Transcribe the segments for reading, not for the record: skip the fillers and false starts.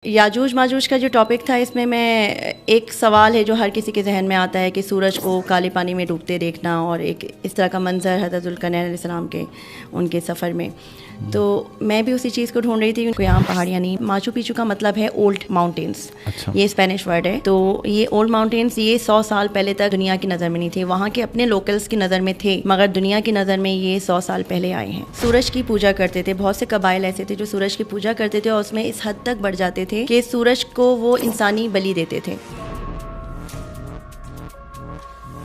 یاجوج ماجوج کا جو ٹاپک تھا، اس میں ایک سوال ہے جو ہر کسی کے ذہن میں آتا ہے کہ سورج کو کالے پانی میں ڈوبتے دیکھنا اور ایک اس طرح کا منظر حضرت ذوالقرنین علیہ السلام کے ان کے سفر میں. تو میں بھی اسی چیز کو ڈھونڈ رہی تھی. کوئی عام پہاڑیاں نہیں. ماچو پیچو کا مطلب ہے اولڈ ماؤنٹینس. یہ اسپینش ورڈ ہے. تو یہ اولڈ ماؤنٹینس یہ 100 سال پہلے تک دنیا کی نظر میں نہیں تھے. وہاں کے اپنے لوکلس کی نظر میں تھے، مگر دنیا کی نظر میں یہ 100 سال پہلے آئے ہیں. سورج کی پوجا کرتے تھے. بہت سے قبائل ایسے تھے جو سورج کی پوجا کرتے تھے اور اس میں اس حد تک بڑھ جاتے تھے کہ سورج کو وہ انسانی بلی دیتے تھے.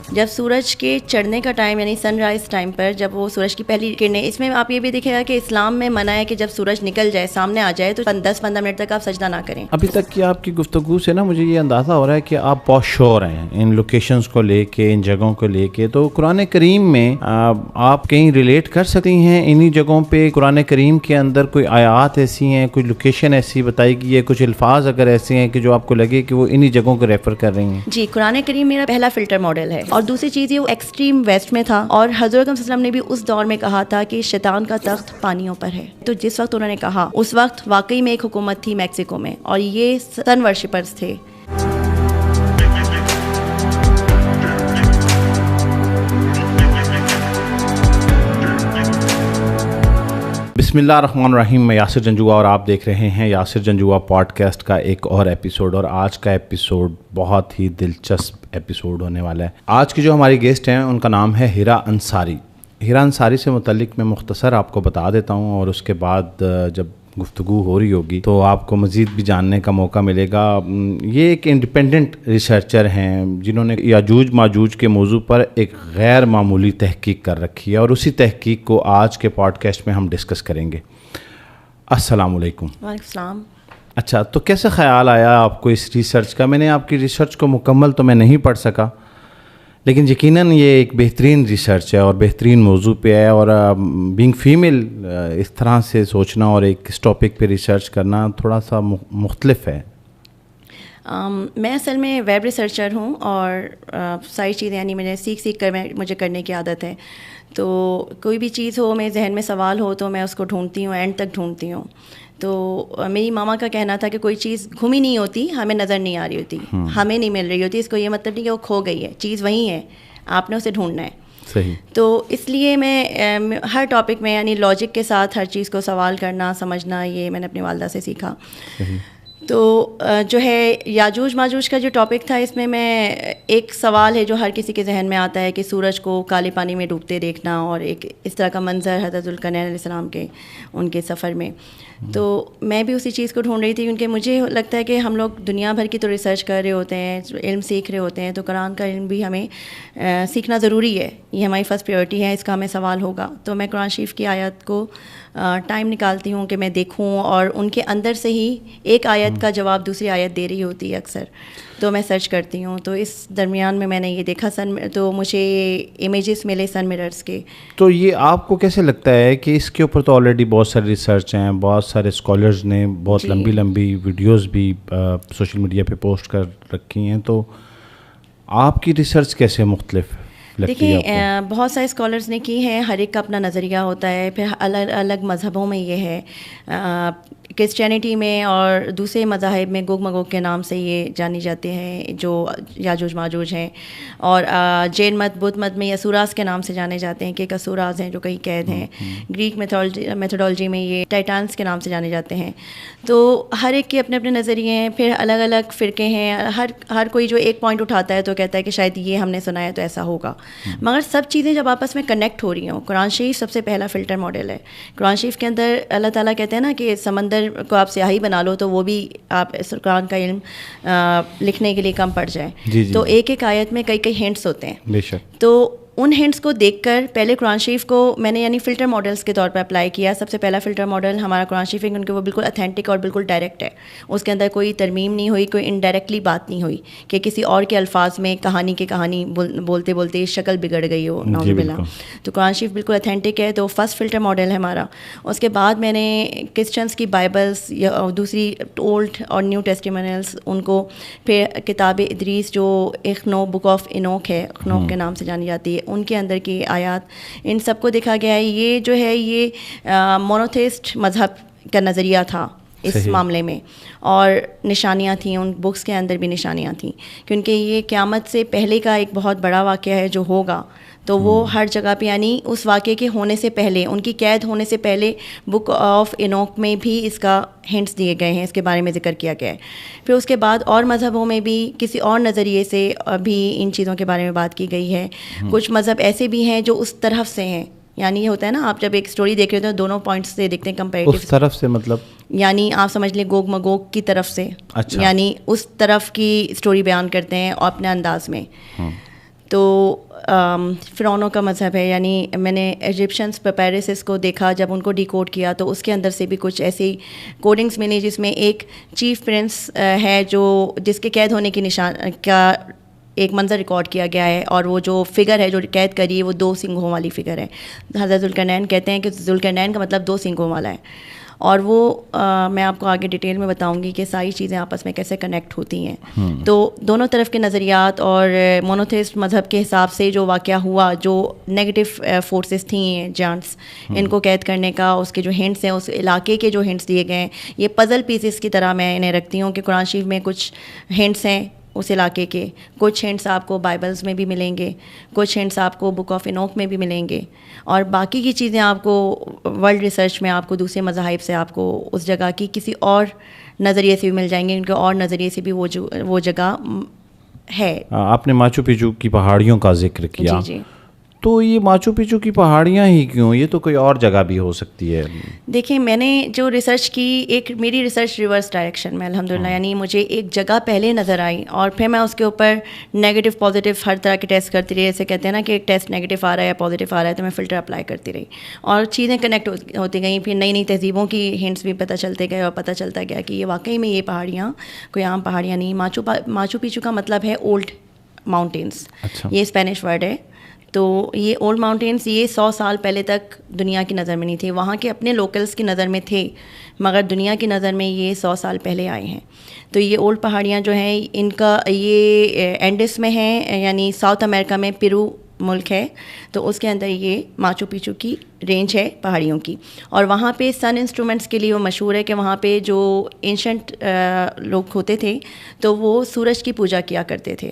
جب سورج کے چڑھنے کا ٹائم یعنی سن رائز ٹائم پر جب وہ سورج کی پہلی کرنیں، اس میں آپ یہ بھی دیکھے گا کہ اسلام میں منع ہے کہ جب سورج نکل جائے سامنے آ جائے تو 10-15 منٹ تک آپ سجدہ نہ کریں. ابھی تک کی آپ کی گفتگو سے نا مجھے یہ اندازہ ہو رہا ہے کہ آپ بہت شور ہیں ان لوکیشنز کو لے کے، ان جگہوں کو لے کے. تو قرآن کریم میں آپ کہیں ریلیٹ کر سکتی ہیں انہی جگہوں پہ؟ قرآن کریم کے اندر کوئی آیات ایسی ہیں، کوئی لوکیشن ایسی بتائی گئی ہے، کچھ الفاظ اگر ایسے ہیں کہ جو آپ کو لگے کہ وہ انہی جگہوں کو ریفر کر رہی ہیں؟ جی، قرآن کریم میرا پہلا فلٹر ماڈل ہے. اور دوسری چیز یہ وہ ایکسٹریم ویسٹ میں تھا، اور حضرت صلی اللہ علیہ وسلم نے بھی اس دور میں کہا تھا کہ شیطان کا تخت پانیوں پر ہے. تو جس وقت انہوں نے کہا اس وقت واقعی میں ایک حکومت تھی میکسیکو میں، اور یہ سن ورشپرز تھے. بسم اللہ الرحمن الرحیم. میں یاسر جنجوعہ اور آپ دیکھ رہے ہیں یاسر جنجوعہ پوڈ کاسٹ کا ایک اور ایپیسوڈ. اور آج کا ایپیسوڈ بہت ہی دلچسپ ایپیسوڈ ہونے والا ہے. آج کی جو ہماری گیسٹ ہیں ان کا نام ہے ہیرا انصاری. ہیرا انصاری سے متعلق میں مختصر آپ کو بتا دیتا ہوں، اور اس کے بعد جب گفتگو ہو رہی ہوگی تو آپ کو مزید بھی جاننے کا موقع ملے گا. یہ ایک انڈیپینڈنٹ ریسرچر ہیں جنہوں نے یاجوج ماجوج کے موضوع پر ایک غیر معمولی تحقیق کر رکھی ہے، اور اسی تحقیق کو آج کے پوڈ کاسٹ میں ہم ڈسکس کریں گے. السلام علیکم. وعلیکم السلام. اچھا، تو کیسے خیال آیا آپ کو اس ریسرچ کا؟ میں نے آپ کی ریسرچ کو مکمل تو میں نہیں پڑھ سکا، لیکن یقیناً یہ ایک بہترین ریسرچ ہے اور بہترین موضوع پہ ہے. اور بینگ فیمیل اس طرح سے سوچنا اور ایک اس ٹاپک پہ ریسرچ کرنا تھوڑا سا مختلف ہے. میں اصل میں ویب ریسرچر ہوں، اور ساری چیزیں یعنی میں نے سیکھ کر مجھے کرنے کی عادت ہے. تو کوئی بھی چیز ہو، میرے ذہن میں سوال ہو تو میں اس کو ڈھونڈتی ہوں، اینڈ تک ڈھونڈتی ہوں. تو میری ماما کا کہنا تھا کہ کوئی چیز گھومی نہیں ہوتی، ہمیں نظر نہیں آ رہی ہوتی، ہمیں نہیں مل رہی ہوتی. اس کو یہ مطلب نہیں کہ وہ کھو گئی ہے، چیز وہیں ہے، آپ نے اسے ڈھونڈنا ہے. صحیح. تو اس لیے میں ہر ٹاپک میں یعنی لاجک کے ساتھ ہر چیز کو سوال کرنا، سمجھنا، یہ میں نے اپنی والدہ سے سیکھا. تو جو ہے یاجوج ماجوج کا جو ٹاپک تھا، اس میں ایک سوال ہے جو ہر کسی کے ذہن میں آتا ہے کہ سورج کو کالے پانی میں ڈوبتے دیکھنا اور ایک اس طرح کا منظر حضرت ذوالقرنین علیہ السلام کے ان کے سفر میں. تو میں بھی اسی چیز کو ڈھونڈ رہی تھی، کیونکہ مجھے لگتا ہے کہ ہم لوگ دنیا بھر کی تو ریسرچ کر رہے ہوتے ہیں، علم سیکھ رہے ہوتے ہیں، تو قرآن کا علم بھی ہمیں سیکھنا ضروری ہے. یہ ہماری فرسٹ پریورٹی ہے، اس کا ہمیں سوال ہوگا. تو میں قرآن شریف کی آیت کو ٹائم نکالتی ہوں کہ میں دیکھوں، اور ان کے اندر سے ہی ایک آیت کا جواب دوسری آیت دے رہی ہوتی ہے اکثر، تو میں سرچ کرتی ہوں. تو اس درمیان میں نے یہ دیکھا تو مجھے امیجز ملے سن مررز کے. تو یہ آپ کو کیسے لگتا ہے کہ اس کے اوپر تو آلریڈی بہت سارے ریسرچ ہیں، بہت سارے اسکالرز نے بہت لمبی ویڈیوز بھی سوشل میڈیا پہ پوسٹ کر رکھی ہیں، تو آپ کی ریسرچ کیسے مختلف ہے؟ دیکھیں، بہت سارے اسکالرز نے کی ہیں، ہر ایک کا اپنا نظریہ ہوتا ہے. پھر الگ الگ مذہبوں میں یہ ہے، کرسچینٹی میں اور دوسرے مذاہب میں گوگ مگوگ کے نام سے یہ جانی جاتے ہیں جو یاجوج ماجوج ہیں. اور جین مت، بدھ مت میں اسوراز کے نام سے جانے جاتے ہیں کہ ایک اسوراز ہیں جو کئی قید ہیں. گریک میتھڈولوجی میں یہ ٹائٹانس کے نام سے جانے جاتے ہیں. تو ہر ایک کے اپنے اپنے نظریے ہیں. پھر الگ الگ فرقے ہیں، ہر کوئی جو ایک پوائنٹ اٹھاتا ہے تو کہتا ہے کہ شاید یہ ہم نے سنا ہے تو ایسا ہوگا. مگر سب چیزیں جب آپس میں کنیکٹ ہو رہی ہوں، قرآن شریف سب سے پہلا فلٹر ماڈل ہے. قرآن شریف کے اندر اللہ تعالیٰ کہتے ہیں نا کہ سمندر کو آپ سیاہی بنا لو تو وہ بھی آپ قرآن کا علم لکھنے کے لیے کم پڑ جائے. تو ایک ایک آیت میں کئی ہنٹس ہوتے ہیں. بے شک. تو ان ہنٹس کو دیکھ کر پہلے قرآن شریف کو میں نے یعنی فلٹر ماڈلس کے طور پر اپلائی کیا. سب سے پہلا فلٹر ماڈل ہمارا قرآن شریف ہے کیونکہ وہ بالکل اتھینٹک اور بالکل ڈائریکٹ ہے. اس کے اندر کوئی ترمیم نہیں ہوئی، کوئی انڈائریکٹلی بات نہیں ہوئی کہ کسی اور کے الفاظ میں کہانی بولتے بولتے شکل بگڑ گئی ہو، نعوذ باللہ. تو قرآن شریف بالکل اتھینٹک ہے. تو فرسٹ فلٹر ماڈل ہے ہمارا. اس کے بعد میں نے کرسچنس کی بائبلس یا دوسری اولڈ اور نیو ٹیسٹیمونیلس، ان کو پھر کتاب ادریس جو اخنو بک آف انوک ہے، اخنوک کے نام سے جانی جاتی ہے، ان کے اندر کی آیات، ان سب کو دیکھا گیا ہے. یہ جو ہے یہ مونوتھیسٹ مذہب کا نظریہ تھا اس معاملے میں, اور نشانیاں تھیں, ان بکس کے اندر بھی نشانیاں تھیں, کیونکہ یہ قیامت سے پہلے کا ایک بہت بڑا واقعہ ہے جو ہوگا. تو وہ ہر جگہ پہ, یعنی اس واقعے کے ہونے سے پہلے, ان کی قید ہونے سے پہلے بک آف اینوک میں بھی اس کا ہنٹس دیے گئے ہیں, اس کے بارے میں ذکر کیا گیا ہے. پھر اس کے بعد اور مذہبوں میں بھی کسی اور نظریے سے بھی ان چیزوں کے بارے میں بات کی گئی ہے. کچھ مذہب ایسے بھی ہیں جو اس طرف سے ہیں, یعنی یہ ہوتا ہے نا, آپ جب ایک سٹوری دیکھ رہے ہو تو دونوں پوائنٹس سے دیکھتے ہیں کمپیریٹیو. اس طرف سے مطلب یعنی آپ سمجھ لیں گوگ مگوگ کی طرف سے, اچھا, یعنی اس طرف کی سٹوری بیان کرتے ہیں اپنے انداز میں. تو فرعونوں کا مذہب ہے, یعنی میں نے ایجپشنس پیپیرسس کو دیکھا, جب ان کو ڈیکوڈ کیا تو اس کے اندر سے بھی کچھ ایسی کوڈنگس ملی جس میں ایک چیف پرنس ہے جو جس کے قید ہونے کی نشان کا ایک منظر ریکارڈ کیا گیا ہے, اور وہ جو فگر ہے جو قید کری ہے وہ 2 سنگھوں والی فگر ہے. حضرت ذوالقرنین کہتے ہیں کہ ذوالقرنین کا مطلب 2 سنگھوں والا ہے, اور وہ میں آپ کو آگے ڈیٹیل میں بتاؤں گی کہ ساری چیزیں آپس میں کیسے کنیکٹ ہوتی ہیں. تو دونوں طرف کے نظریات اور مونوتھیسٹ مذہب کے حساب سے جو واقعہ ہوا, جو نیگیٹو فورسز تھیں جانٹس, ان کو قید کرنے کا, اس کے جو ہنٹس ہیں, اس علاقے کے جو ہنٹس دیے گئے ہیں, یہ پزل پیسز کی طرح میں انہیں رکھتی ہوں کہ قرآن شریف میں کچھ ہنٹس ہیں اس علاقے کے, کچھ ہنٹس آپ کو بائبلز میں بھی ملیں گے, کچھ ہنٹس آپ کو بک آف اینوک میں بھی ملیں گے, اور باقی کی چیزیں آپ کو ورلڈ ریسرچ میں آپ کو دوسرے مذاہب سے آپ کو اس جگہ کی کسی اور نظریے سے بھی مل جائیں گے, ان کے اور نظریے سے بھی وہ جگہ ہے. آپ نے ماچو پیچو کی پہاڑیوں کا ذکر کیا, جی. تو یہ ماچو پیچو کی پہاڑیاں ہی کیوں؟ یہ تو کوئی اور جگہ بھی ہو سکتی ہے. دیکھیں, میں نے جو ریسرچ کی, ایک میری ریسرچ ریورس ڈائریکشن میں الحمدللہ, یعنی مجھے ایک جگہ پہلے نظر آئی اور پھر میں اس کے اوپر نیگیٹو پازیٹیو ہر طرح کے ٹیسٹ کرتی رہی. ایسے کہتے ہیں نا کہ ایک ٹیسٹ نیگیٹو آ رہا ہے یا پازیٹیو آ رہا ہے, تو میں فلٹر اپلائی کرتی رہی اور چیزیں کنیکٹ ہوتی گئیں. پھر نئی نئی تہذیبوں کی ہنٹس بھی پتہ چلتے گئے, اور پتہ چلتا گیا کہ یہ واقعی میں یہ پہاڑیاں کوئی عام پہاڑیاں نہیں. ماچو پیچو کا مطلب ہے اولڈ ماؤنٹینس, یہ اسپینش ورڈ ہے. تو یہ اولڈ ماؤنٹینس یہ 100 سال پہلے تک دنیا کی نظر میں نہیں تھے, وہاں کے اپنے لوکلس کی نظر میں تھے, مگر دنیا کی نظر میں یہ 100 سال پہلے آئے ہیں. تو یہ اولڈ پہاڑیاں جو ہیں, ان کا یہ اینڈس میں ہیں, یعنی ساؤتھ امریکہ میں پیرو ملک ہے, تو اس کے اندر یہ ماچو پیچو کی رینج ہے پہاڑیوں کی. اور وہاں پہ سن انسٹرومنٹس کے لیے وہ مشہور ہے کہ وہاں پہ جو اینشنٹ لوگ ہوتے تھے تو وہ سورج کی پوجا کیا کرتے تھے.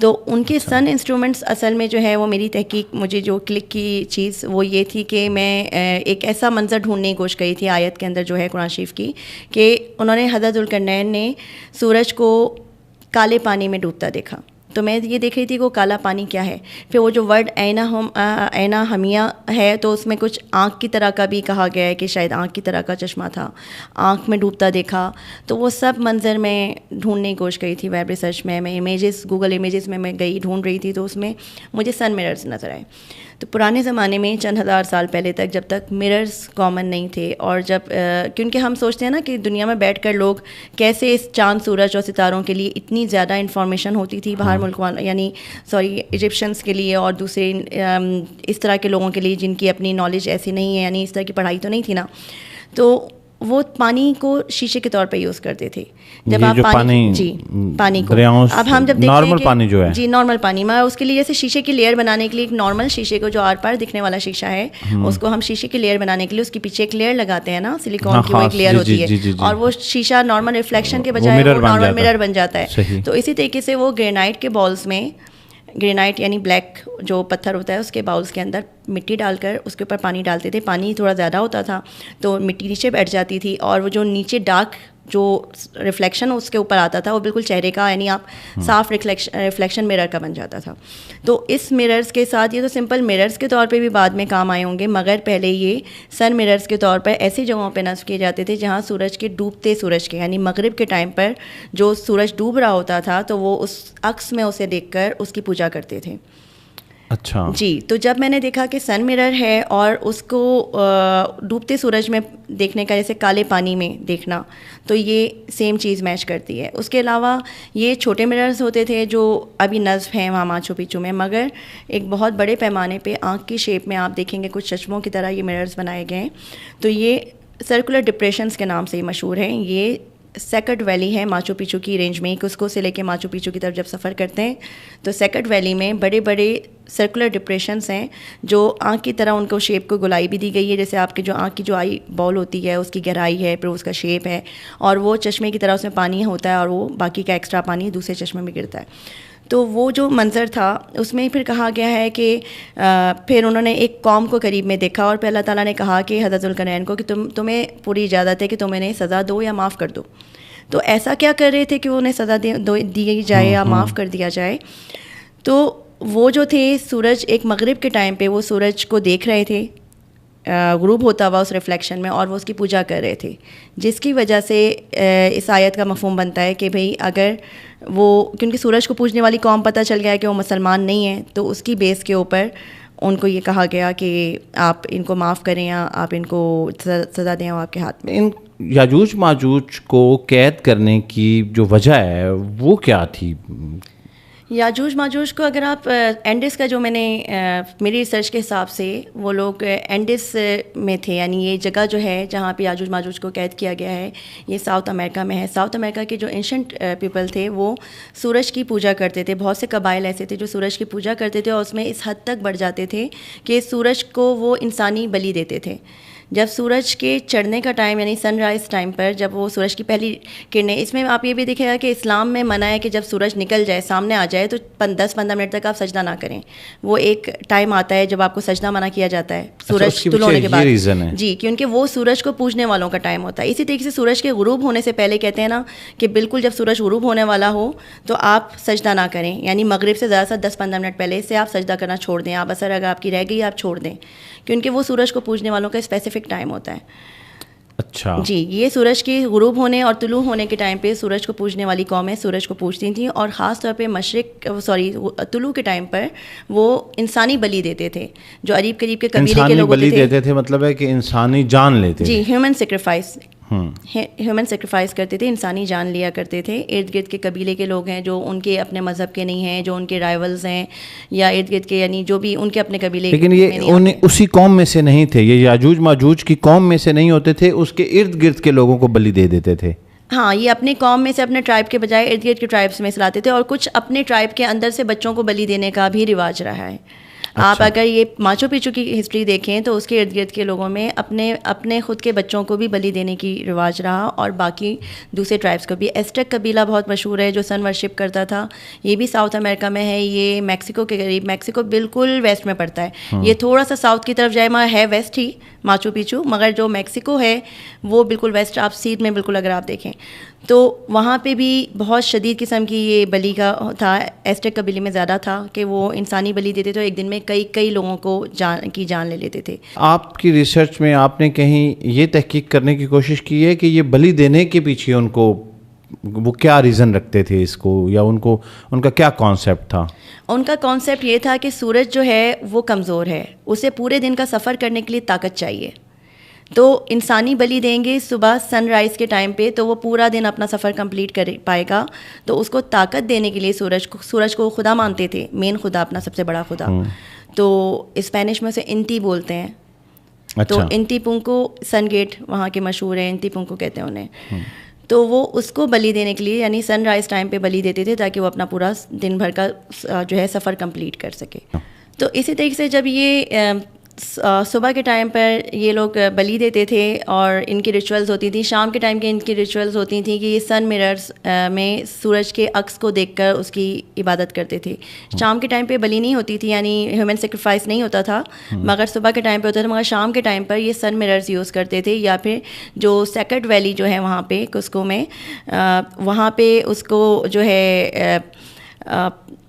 تو ان کے سن انسٹرومنٹس اصل میں جو ہے وہ میری تحقیق, مجھے جو کلک کی چیز وہ یہ تھی کہ میں ایک ایسا منظر ڈھونڈنے کی کوشش کی تھی آیت کے اندر جو ہے قرآن شریف کی, کہ انہوں نے حضرت ذوالقرنین نے سورج کو کالے پانی میں ڈوبتا دیکھا. تو میں یہ دیکھ رہی تھی کہ وہ کالا پانی کیا ہے. پھر وہ جو ورڈ عینہ حمیہ ہے, تو اس میں کچھ آنکھ کی طرح کا بھی کہا گیا ہے کہ شاید آنکھ کی طرح کا چشمہ تھا, آنکھ میں ڈوبتا دیکھا. تو وہ سب منظر میں ڈھونڈنے کی کوشش کی تھی ویب ریسرچ میں امیجز, گوگل امیجز میں گئی ڈھونڈ رہی تھی, تو اس میں مجھے سن مررز نظر آئے. تو پرانے زمانے میں چند ہزار سال پہلے تک, جب تک مررز کامن نہیں تھے, اور جب کیونکہ ہم سوچتے ہیں نا کہ دنیا میں بیٹھ کر لوگ کیسے اس چاند سورج اور ستاروں کے لیے اتنی زیادہ انفارمیشن ہوتی تھی باہر ملک والوں, یعنی ایجپشنس کے لیے اور دوسرے اس طرح کے لوگوں کے لیے جن کی اپنی نالج ایسی نہیں ہے, یعنی اس طرح کی پڑھائی تو نہیں تھی نا, تو وہ پانی کو شیشے کے طور پہ یوز کرتے تھے. جب آپ پانی کو اب ہم جب نارمل پانی جو ہے, جی نارمل پانی, میں اس کے لیے جیسے شیشے کی لیئر بنانے کے لیے ایک نارمل شیشے کو جو آر پار دکھنے والا شیشہ ہے, اس کو ہم شیشے کی لیئر بنانے کے لیے اس کے پیچھے ایک لیئر لگاتے ہیں نا, سلیکون کی وہ ایک لیئر ہوتی ہے, اور وہ شیشہ نارمل ریفلیکشن کے بجائے وہ نارمل مرر بن جاتا ہے. تو اسی طریقے سے وہ گرینائٹ کے بالز میں, گرینائٹ یعنی بلیک جو پتھر ہوتا ہے, اس کے باؤلس کے اندر مٹی ڈال کر اس کے اوپر پانی ڈالتے تھے. پانی تھوڑا زیادہ ہوتا تھا تو مٹی نیچے بیٹھ جاتی تھی, اور وہ جو نیچے ڈارک جو ریفلیکشن اس کے اوپر آتا تھا وہ بالکل چہرے کا, یعنی آپ صاف ریفلیکشن مرر کا بن جاتا تھا. تو اس مررز کے ساتھ, یہ تو سمپل مررز کے طور پہ بھی بعد میں کام آئے ہوں گے, مگر پہلے یہ سن مررز کے طور پر ایسی جگہوں پہ نصب کیے جاتے تھے جہاں سورج کے ڈوبتے سورج کے, یعنی مغرب کے ٹائم پر جو سورج ڈوب رہا ہوتا تھا تو وہ اس عکس میں اسے دیکھ کر اس کی پوجا کرتے تھے. اچھا جی. تو جب میں نے دیکھا کہ سن مرر ہے اور اس کو ڈوبتے سورج میں دیکھنے کا, جیسے کالے پانی میں دیکھنا, تو یہ سیم چیز میچ کرتی ہے. اس کے علاوہ یہ چھوٹے مررز ہوتے تھے جو ابھی نصب ہیں وہاں ماچو پیچو میں, مگر ایک بہت بڑے پیمانے پہ آنکھ کی شیپ میں آپ دیکھیں گے کچھ چشموں کی طرح یہ مررز بنائے گئے ہیں. تو یہ سرکولر ڈپریشنز کے نام سے ہی مشہور ہیں. یہ سیکٹ ویلی ہے ماچو پیچو کی رینج میں. کسکو سے لے کے ماچو پیچو کی طرف جب سفر کرتے ہیں تو سیکٹ ویلی میں بڑے بڑے سرکولر ڈپریشنس ہیں جو آنکھ کی طرح ان کو شیپ کو گولائی بھی دی گئی ہے, جیسے آپ کے جو آنکھ کی جو آئی بال ہوتی ہے اس کی گہرائی ہے, پھر اس کا شیپ ہے, اور وہ چشمے کی طرح اس میں پانی ہوتا ہے اور وہ باقی کا ایکسٹرا پانی دوسرے چشمے میں گرتا ہے. تو وہ جو منظر تھا اس میں پھر کہا گیا ہے کہ پھر انہوں نے ایک قوم کو قریب میں دیکھا اور پھر اللہ تعالیٰ نے کہا کہ حضرت ذوالقرنین کو کہ تمہیں پوری اجازت ہے کہ تم انہیں سزا دو یا معاف کر دو. تو ایسا کیا کر رہے تھے کہ انہیں سزا دی جائے یا معاف کر دیا جائے؟ تو وہ جو تھے سورج ایک مغرب کے ٹائم پہ وہ سورج کو دیکھ رہے تھے غروب ہوتا ہوا اس ریفلیکشن میں, اور وہ اس کی پوجا کر رہے تھے, جس کی وجہ سے اس آیت کا مفہوم بنتا ہے کہ بھئی اگر وہ, کیونکہ سورج کو پوجنے والی قوم پتہ چل گیا ہے کہ وہ مسلمان نہیں ہیں, تو اس کی بیس کے اوپر ان کو یہ کہا گیا کہ آپ ان کو معاف کریں یا آپ ان کو سزا دیں, وہ آپ کے ہاتھ میں. ان یاجوج ماجوج کو قید کرنے کی جو وجہ ہے وہ کیا تھی؟ یاجوج ماجوج کو اگر آپ اینڈس کا جو میں نے میری ریسرچ کے حساب سے وہ لوگ اینڈس میں تھے, یعنی یہ جگہ جو ہے جہاں پہ یاجوج ماجوج کو قید کیا گیا ہے یہ ساؤتھ امریکہ میں ہے. ساؤتھ امریکہ کے جو اینشنٹ پیپل تھے وہ سورج کی پوجا کرتے تھے. بہت سے قبائل ایسے تھے جو سورج کی پوجا کرتے تھے اور اس میں اس حد تک بڑھ جاتے تھے کہ سورج کو وہ انسانی بلی دیتے تھے. جب سورج کے چڑھنے کا ٹائم یعنی سن رائز ٹائم پر جب وہ سورج کی پہلی کرنیں, اس میں آپ یہ بھی دیکھیں گا کہ اسلام میں منع ہے کہ جب سورج نکل جائے سامنے آ جائے تو 10-15 منٹ تک آپ سجدہ نہ کریں. وہ ایک ٹائم آتا ہے جب آپ کو سجدہ منع کیا جاتا ہے سورج طلوع ہونے کے بعد. جی, کیونکہ وہ سورج کو پوجنے والوں کا ٹائم ہوتا ہے. اسی طریقے سے سورج کے غروب ہونے سے پہلے کہتے ہیں نا کہ بالکل جب سورج غروب ہونے والا ہو تو آپ سجدہ نہ کریں, یعنی مغرب سے زیادہ سے 10-15 منٹ پہلے سے آپ سجدہ کرنا چھوڑ دیں. آپ اثر اگر آپ کی رہ گئی آپ چھوڑ دیں, کیونکہ وہ سورج کو پوجنے والوں کا اسپیسیفک ٹائم ہوتا ہے. اچھا جی, یہ سورج کے غروب ہونے اور طلوع ہونے کے ٹائم پہ سورج کو پوجنے والی قومیں سورج کو پوجتی تھیں, اور خاص طور پہ طلوع کے ٹائم پر وہ انسانی بلی دیتے تھے. جو قریب قریب کے قبیلے کے لوگ بلی دیتے تھے مطلب ہے کہ انسانی جان لیتے. جی, ہیومن سیکریفائس کرتے تھے, انسانی جان لیا کرتے تھے. ارد گرد کے قبیلے کے لوگ ہیں جو ان کے اپنے مذہب کے نہیں ہیں, جو ان کے رائیولز ہیں یا ارد گرد کے, یعنی جو بھی ان کے اپنے قبیلے, لیکن یہ اسی قوم میں سے نہیں تھے, یہ یاجوج ماجوج کی قوم میں سے نہیں ہوتے تھے, اس کے ارد گرد کے لوگوں کو بلی دے دیتے تھے. ہاں, یہ اپنی قوم میں سے اپنے ٹرائب کے بجائے ارد گرد کے ٹرائبس میں سلاتے تھے, اور کچھ اپنے ٹرائب کے اندر سے بچوں کو بلی دینے کا بھی رواج رہا ہے. آپ اگر یہ ماچو پیچو کی ہسٹری دیکھیں تو اس کے ارد گرد کے لوگوں میں اپنے خود کے بچوں کو بھی بلی دینے کی رواج رہا, اور باقی دوسرے ٹرائبس کو بھی. ایسٹیک قبیلہ بہت مشہور ہے جو سن ورشپ کرتا تھا, یہ بھی ساؤتھ امریکہ میں ہے. یہ میکسیکو کے قریب, میکسیکو بالکل ویسٹ میں پڑتا ہے, یہ تھوڑا سا ساؤتھ کی طرف جائے وہاں ہے ویسٹ ہی ماچو پیچو, مگر جو میکسیکو ہے وہ بالکل ویسٹ, آپ سیدھ میں بالکل اگر آپ دیکھیں تو وہاں پہ بھی بہت شدید قسم کی یہ بلی کا تھا. ایسٹیک قبیلے میں زیادہ تھا کہ وہ انسانی بلی دیتے تھے, ایک دن میں کئی لوگوں کو جان لے لیتے تھے. آپ کی ریسرچ میں آپ نے کہیں یہ تحقیق کرنے کی کوشش کی ہے کہ یہ بلی دینے کے پیچھے ان کو وہ کیا ریزن رکھتے تھے اس کو, یا ان کا کیا کانسیپٹ تھا؟ ان کا کانسیپٹ یہ تھا کہ سورج جو ہے وہ کمزور ہے, اسے پورے دن کا سفر کرنے کے لیے طاقت چاہیے, تو انسانی بلی دیں گے صبح سن رائز کے ٹائم پہ تو وہ پورا دن اپنا سفر کمپلیٹ کر پائے گا. تو اس کو طاقت دینے کے لیے سورج کو خدا مانتے تھے, مین خدا, اپنا سب سے بڑا خدا. تو اسپینش میں اسے انتی بولتے ہیں. تو انتی پونکو سن گیٹ وہاں کے مشہور ہیں, انتی پونکو کہتے ہیں انہیں. تو وہ اس کو بلی دینے کے لیے یعنی سن رائز ٹائم پہ بلی دیتے تھے تاکہ وہ اپنا پورا دن بھر کا جو ہے سفر کمپلیٹ کر سکے. تو اسی طریقے سے جب یہ صبح کے ٹائم پر یہ لوگ بلی دیتے تھے اور ان کی ریچولز ہوتی تھیں, شام کے ٹائم کے ان کی ریچولز ہوتی تھیں کہ یہ سن مررز میں سورج کے عکس کو دیکھ کر اس کی عبادت کرتے تھے. شام کے ٹائم پہ بلی نہیں ہوتی تھی, یعنی ہیومن سیکریفائس نہیں ہوتا تھا, مگر صبح کے ٹائم پہ ہوتا تھا. مگر شام کے ٹائم پر یہ سن مررز یوز کرتے تھے, یا پھر جو سیکرڈ ویلی جو ہے وہاں پہ کسکو میں, وہاں پہ اس کو جو ہے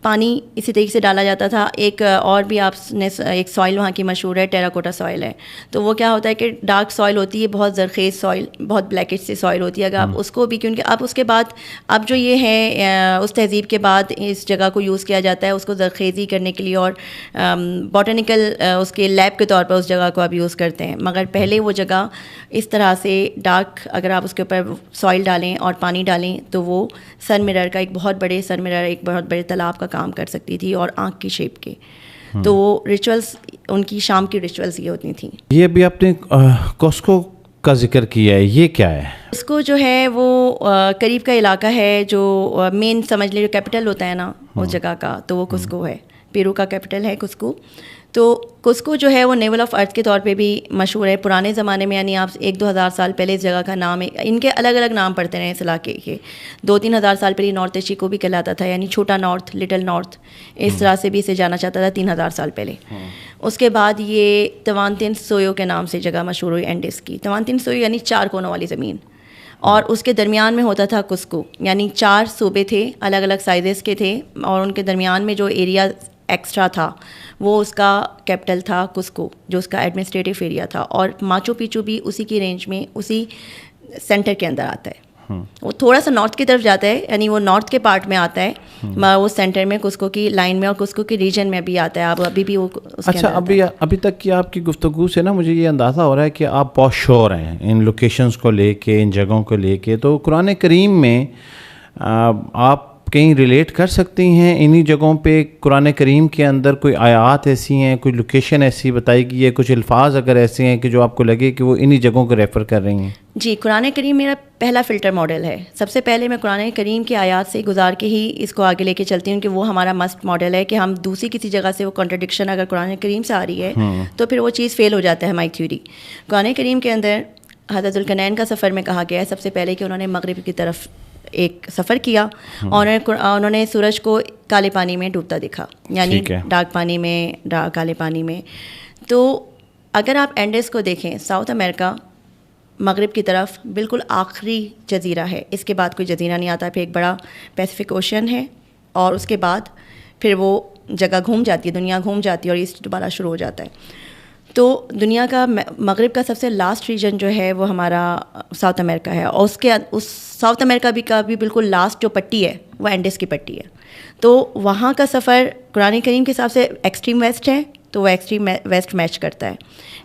پانی اسی طریقے سے ڈالا جاتا تھا. ایک اور بھی آپ نے ایک سوائل وہاں کی مشہور ہے, ٹیراکوٹا سوائل ہے. تو وہ کیا ہوتا ہے کہ ڈارک سوائل ہوتی ہے, بہت زرخیز سوائل, بہت بلیکش سی سوائل ہوتی ہے. اگر آپ اس کو بھی, کیونکہ اب اس کے بعد اب جو یہ ہے اس تہذیب کے بعد اس جگہ کو یوز کیا جاتا ہے اس کو زرخیزی کرنے کے لیے, اور بوٹینیکل اس کے لیب کے طور پر اس جگہ کو اب یوز کرتے ہیں. مگر پہلے وہ جگہ اس طرح سے ڈارک, اگر آپ اس کے اوپر سوائل ڈالیں اور پانی ڈالیں تو وہ سن مرر کا ایک بہت بڑے تالاب کا کام کر سکتی تھی, اور آنکھ کی شیپ کے. تو وہ ریچولز ان کی شام کی ریچولز یہ ہوتی تھیں. یہ بھی آپ نے کسکو کا ذکر کیا ہے، یہ کیا ہے؟ کسکو جو ہے وہ قریب کا علاقہ ہے جو مین سمجھ لیں جو کیپٹل ہوتا ہے نا اس جگہ کا، تو وہ کسکو ہے، پیرو کا کیپٹل ہے کسکو. تو کسکو جو ہے وہ نیول آف ارتھ کے طور پہ بھی مشہور ہے. پرانے زمانے میں یعنی آپ 1-2 ہزار سال پہلے اس جگہ کا نام ہے، ان کے الگ الگ نام پڑتے رہے اس علاقے کے. 2-3 ہزار سال پہلے نارتھ ایشیا بھی کہلاتا تھا، یعنی چھوٹا نارتھ، لٹل نارتھ، اس طرح سے بھی اسے جانا چاہتا تھا 3 ہزار سال پہلے. اس کے بعد یہ توانتن سویو کے نام سے جگہ مشہور ہوئی اینڈس کی. توانتن سویو یعنی 4 کونوں والی زمین، اور اس کے درمیان میں ہوتا تھا کسکو، یعنی 4 صوبے تھے الگ الگ سائزز کے تھے، اور ان کے درمیان میں جو ایریا ایکسٹرا تھا وہ اس کا کیپٹل تھا کسکو، جو اس کا ایڈمنسٹریٹو ایریا تھا. اور ماچو پیچو بھی اسی کی رینج میں اسی سینٹر کے اندر آتا ہے. وہ تھوڑا سا نارتھ کی طرف جاتا ہے، یعنی وہ نارتھ کے پارٹ میں آتا ہے، وہ سینٹر میں کسکو کی لائن میں اور کسکو کی ریجن میں بھی آتا ہے. اب ابھی بھی وہ اچھا، ابھی تک کی آپ کی گفتگو سے نا مجھے یہ اندازہ ہو رہا ہے کہ آپ بہت شور ہیں ان لوکیشنز کو لے کے، ان جگہوں کو لے کے. تو قرآن کریم میں آپ کہیں ریلیٹ کر سکتی ہیں انہی جگہوں پہ؟ قرآن کریم کے اندر کوئی آیات ایسی ہیں، کوئی لوکیشن ایسی بتائی گئی ہے، کچھ الفاظ اگر ایسے ہیں کہ جو آپ کو لگے کہ وہ انہی جگہوں کو ریفر کر رہی ہیں؟ جی، قرآن کریم میرا پہلا فلٹر ماڈل ہے. سب سے پہلے میں قرآن کریم کی آیات سے گزار کے ہی اس کو آگے لے کے چلتی ہوں کہ وہ ہمارا مسٹ ماڈل ہے، کہ ہم دوسری کسی جگہ سے وہ کنٹرڈکشن اگر قرآن کریم سے آ رہی ہے تو پھر وہ چیز فیل ہو جاتا ہے ہماری تھیوری. قرآن کریم کے اندر حضرت ذوالقرنین کا سفر میں کہا گیا ہے سب سے پہلے کہ انہوں نے مغرب کی طرف ایک سفر کیا، اور انہوں نے سورج کو کالے پانی میں ڈوبتا دیکھا، یعنی ڈارک پانی میں، کالے پانی میں. تو اگر آپ اینڈس کو دیکھیں، ساؤتھ امریکہ مغرب کی طرف بالکل آخری جزیرہ ہے، اس کے بعد کوئی جزیرہ نہیں آتا. پھر ایک بڑا پیسفک اوشین ہے، اور اس کے بعد پھر وہ جگہ گھوم جاتی ہے، دنیا گھوم جاتی ہے، اور ایسٹ دوبارہ شروع ہو جاتا ہے. تو دنیا کا مغرب کا سب سے لاسٹ ریجن جو ہے وہ ہمارا ساؤتھ امریکہ ہے، اور اس ساؤتھ امریکہ کا بھی بالکل لاسٹ جو پٹی ہے وہ اینڈس کی پٹی ہے. تو وہاں کا سفر قرآن کریم کے حساب سے ایکسٹریم ویسٹ ہے، تو وہ ایکسٹریم ویسٹ میچ کرتا ہے.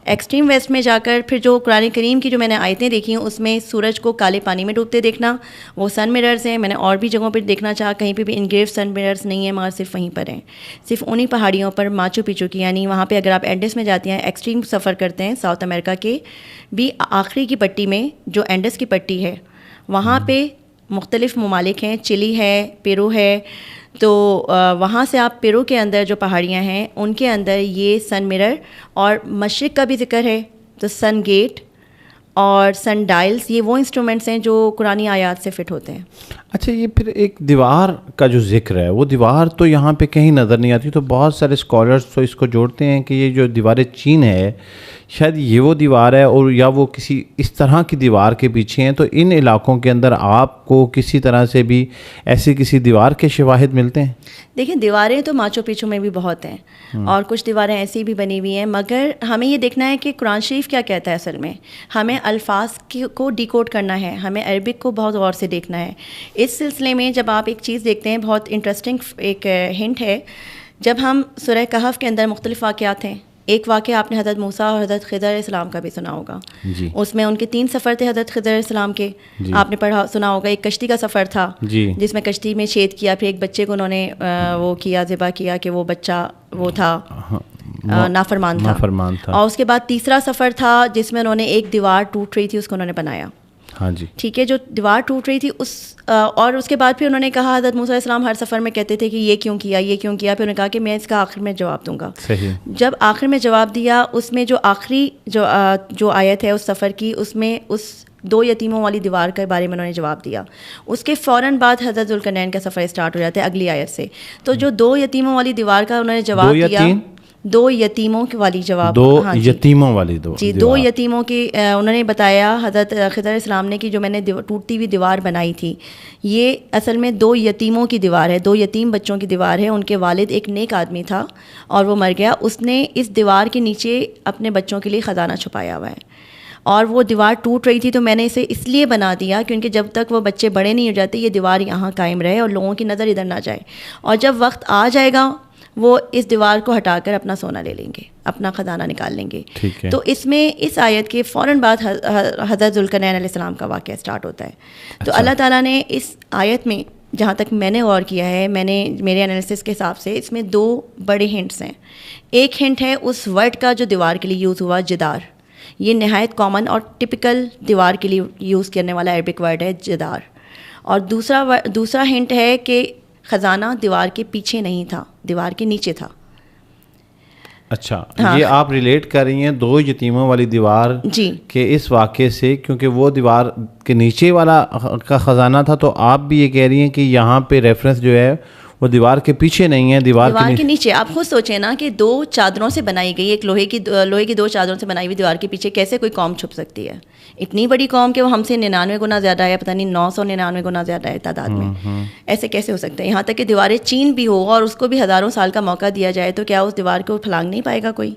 ایکسٹریم ویسٹ میں جا کر پھر جو قرآن کریم کی جو میں نے آیتیں دیکھی ہیں اس میں سورج کو کالے پانی میں ڈوبتے دیکھنا، وہ سن مررز ہیں. میں نے اور بھی جگہوں پہ دیکھنا چاہا، کہیں پہ بھی انگریو سن مررز نہیں ہیں، مگر صرف وہیں پر ہیں، صرف انہی پہاڑیوں پر ماچو پیچو کی. یعنی وہاں پہ اگر آپ اینڈس میں جاتے ہیں، ایکسٹریم سفر کرتے ہیں ساؤتھ امریکہ کے بھی آخری کی پٹی میں جو اینڈس کی پٹی ہے، وہاں پہ مختلف ممالک ہیں، چلی ہے، پیرو ہے. تو وہاں سے آپ پیرو کے اندر جو پہاڑیاں ہیں ان کے اندر یہ سن مرر اور مشرق کا بھی ذکر ہے، تو سن گیٹ اور سن ڈائلز، یہ وہ انسٹرومنٹس ہیں جو قرآنی آیات سے فٹ ہوتے ہیں. اچھا، یہ پھر ایک دیوار کا جو ذکر ہے، وہ دیوار تو یہاں پہ کہیں نظر نہیں آتی. تو بہت سارے اسکالرس تو اس کو جوڑتے ہیں کہ یہ جو دیوار چین ہے شاید یہ وہ دیوار ہے، اور یا وہ کسی اس طرح کی دیوار کے پیچھے ہیں. تو ان علاقوں کے اندر آپ کو کسی طرح سے بھی ایسی کسی دیوار کے شواہد ملتے ہیں؟ دیکھیں، دیواریں تو ماچو پیچو میں بھی بہت ہیں، اور کچھ دیواریں ایسی بھی بنی ہوئی ہیں، مگر ہمیں یہ دیکھنا ہے کہ قرآن شریف کیا کہتا ہے. اصل میں ہمیں الفاظ کو ڈیکوڈ کرنا ہے، ہمیں عربک کو بہت غور سے دیکھنا ہے. اس سلسلے میں جب آپ ایک چیز دیکھتے ہیں، بہت انٹرسٹنگ ایک ہنٹ ہے، جب ہم سورہ کہف کے اندر مختلف واقعات ہیں. ایک واقعہ آپ نے حضرت موسیٰ اور حضرت خضر علیہ السلام کا بھی سنا ہوگا. جی. اس میں ان کے 3 سفر تھے حضرت خضر علیہ السلام کے. جی. آپ نے سنا ہوگا. ایک کشتی کا سفر تھا. جی. جس میں کشتی میں چھید کیا، پھر ایک بچے کو انہوں نے وہ کیا، ذبح کیا کہ وہ بچہ وہ تھا نافرمان تھا. اور اس کے بعد تیسرا سفر تھا جس میں انہوں نے ایک دیوار ٹوٹ رہی تھی، اس کو انہوں نے بنایا. ہاں جی، ٹھیک ہے. جو دیوار ٹوٹ رہی تھی اور اس کے بعد پھر انہوں نے کہا، حضرت موسیٰ علیہ السلام ہر سفر میں کہتے تھے کہ یہ کیوں کیا، یہ کیوں کیا. پھر انہوں نے کہا کہ میں اس کا آخر میں جواب دوں گا. صحیح. جب آخر میں جواب دیا، اس میں جو آخری جو آیت ہے اس سفر کی، اس میں اس 2 یتیموں والی دیوار کے بارے میں انہوں نے جواب دیا. اس کے فوراً بعد حضرت ذوالقرنین کا سفر اسٹارٹ ہو جاتا ہے اگلی آیت سے. تو جو 2 یتیموں والی دیوار کا انہوں نے جواب دیا، 2 یتیموں والی جواب، 2 یتیموں والی جی 2 یتیموں کی انہوں نے بتایا حضرت خضر علیہ السلام نے کہ جو میں نے ٹوٹتی ہوئی دیوار بنائی تھی، یہ اصل میں 2 یتیموں کی دیوار ہے، 2 یتیم بچوں کی دیوار ہے. ان کے والد ایک نیک آدمی تھا اور وہ مر گیا. اس نے اس دیوار کے نیچے اپنے بچوں کے لیے خزانہ چھپایا ہوا ہے، اور وہ دیوار ٹوٹ رہی تھی تو میں نے اسے اس لیے بنا دیا کیونکہ جب تک وہ بچے بڑے نہیں ہو جاتے یہ دیوار یہاں قائم رہے اور لوگوں کی نظر ادھر نہ جائے، اور جب وقت آ جائے گا وہ اس دیوار کو ہٹا کر اپنا سونا لے لیں گے، اپنا خزانہ نکال لیں گے. تو اس میں اس آیت کے فوراً بعد حضرت ذوالقرنین علیہ السلام کا واقعہ سٹارٹ ہوتا ہے. تو اللہ تعالیٰ نے اس آیت میں جہاں تک میں نے غور کیا ہے، میرے انالیسس کے حساب سے اس میں 2 بڑے ہنٹس ہیں. ایک ہنٹ ہے اس ورڈ کا جو دیوار کے لیے یوز ہوا، جدار. یہ نہایت کامن اور ٹپیکل دیوار کے لیے یوز کرنے والا عربک ورڈ ہے جدار. اور دوسرا ہنٹ ہے کہ خزانہ دیوار کے پیچھے نہیں تھا, دیوار کے نیچے تھا. اچھا, یہ آپ ریلیٹ کر رہی ہیں 2 یتیموں والی دیوار کے اس واقعے سے, کیونکہ وہ دیوار کے نیچے والا کا خزانہ تھا, تو آپ بھی یہ کہہ رہی ہیں کہ یہاں پہ ریفرنس جو ہے وہ دیوار کے پیچھے نہیں ہے, دیوار کے نیچے. آپ خود سوچیں نا کہ 2 چادروں سے بنائی گئی, ایک لوہے کی 2 چادروں سے بنائی ہوئی دیوار کے پیچھے کیسے کوئی قوم چھپ سکتی ہے؟ اتنی بڑی قوم کہ وہ ہم سے 99 گنا زیادہ ہے, پتہ نہیں 999 گنا زیادہ ہے تعداد میں. ایسے کیسے ہو سکتا ہے؟ یہاں تک کہ دیواریں چین بھی ہو اور اس کو بھی ہزاروں سال کا موقع دیا جائے تو کیا اس دیوار کو پھلانگ نہیں پائے گا کوئی؟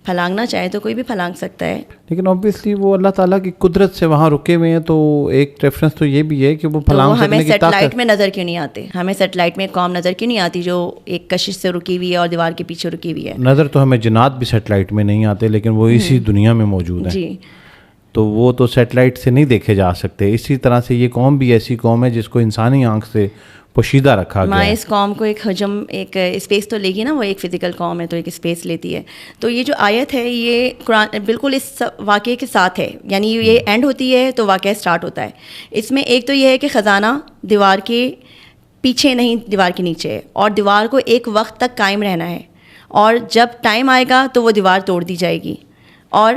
پھلانگنا چاہے تو کوئی بھی پھلانگ سکتا ہے. لیکن اوبویسلی وہ اللہ تعالیٰ کی قدرت سے وہاں رکے ہوئے ہیں, تو ایک ریفرنس تو یہ بھی ہے کہ وہ پھلانگ سکنے کی طاقت. ہمیں سیٹلائٹ میں نظر کیوں نہیں آتے؟ ہمیں سیٹلائٹ میں قوم نظر کیوں نہیں آتی جو ایک کشش سے رکی ہوئی ہے اور دیوار کے پیچھے رکی ہوئی ہے؟ نظر تو ہمیں جنات بھی سیٹلائٹ میں نہیں آتے, لیکن وہ اسی دنیا میں موجود ہیں. جی, تو وہ تو سیٹلائٹ سے نہیں دیکھے جا سکتے. اسی طرح سے یہ قوم بھی ایسی قوم ہے جس کو انسانی آنکھ سے پوشیدہ رکھا گیا ہے. اس قوم کو ایک حجم, ایک اسپیس تو لے گی نا, وہ ایک فزیکل قوم ہے تو ایک اسپیس لیتی ہے. تو یہ جو آیت ہے یہ قرآن بالکل اس واقعے کے ساتھ ہے, یعنی یہ اینڈ ہوتی ہے تو واقعہ سٹارٹ ہوتا ہے. اس میں ایک تو یہ ہے کہ خزانہ دیوار کے پیچھے نہیں, دیوار کے نیچے ہے, اور دیوار کو ایک وقت تک قائم رہنا ہے, اور جب ٹائم آئے گا تو وہ دیوار توڑ دی جائے گی اور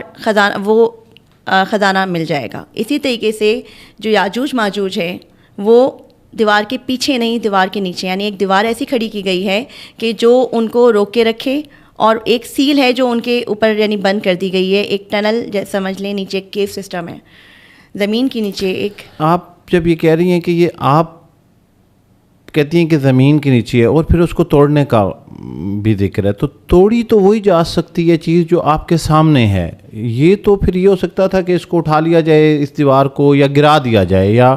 خزانہ مل جائے گا. اسی طریقے سے جو یاجوج ماجوج ہے وہ دیوار کے پیچھے نہیں, دیوار کے نیچے, یعنی ایک دیوار ایسی کھڑی کی گئی ہے کہ جو ان کو روک کے رکھے, اور ایک سیل ہے جو ان کے اوپر یعنی بند کر دی گئی ہے, ایک ٹنل سمجھ لیں, نیچے ایک کیو سسٹم ہے زمین کے نیچے ایک. آپ جب یہ کہہ رہی ہیں کہ یہ آپ کہتی ہیں کہ زمین کے نیچے ہے اور پھر اس کو توڑنے کا بھی ذکر ہے, تو توڑی تو وہی جا سکتی ہے چیز جو آپ کے سامنے ہے. یہ تو پھر یہ ہو سکتا تھا کہ اس کو اٹھا لیا جائے اس دیوار کو, یا گرا دیا جائے, یا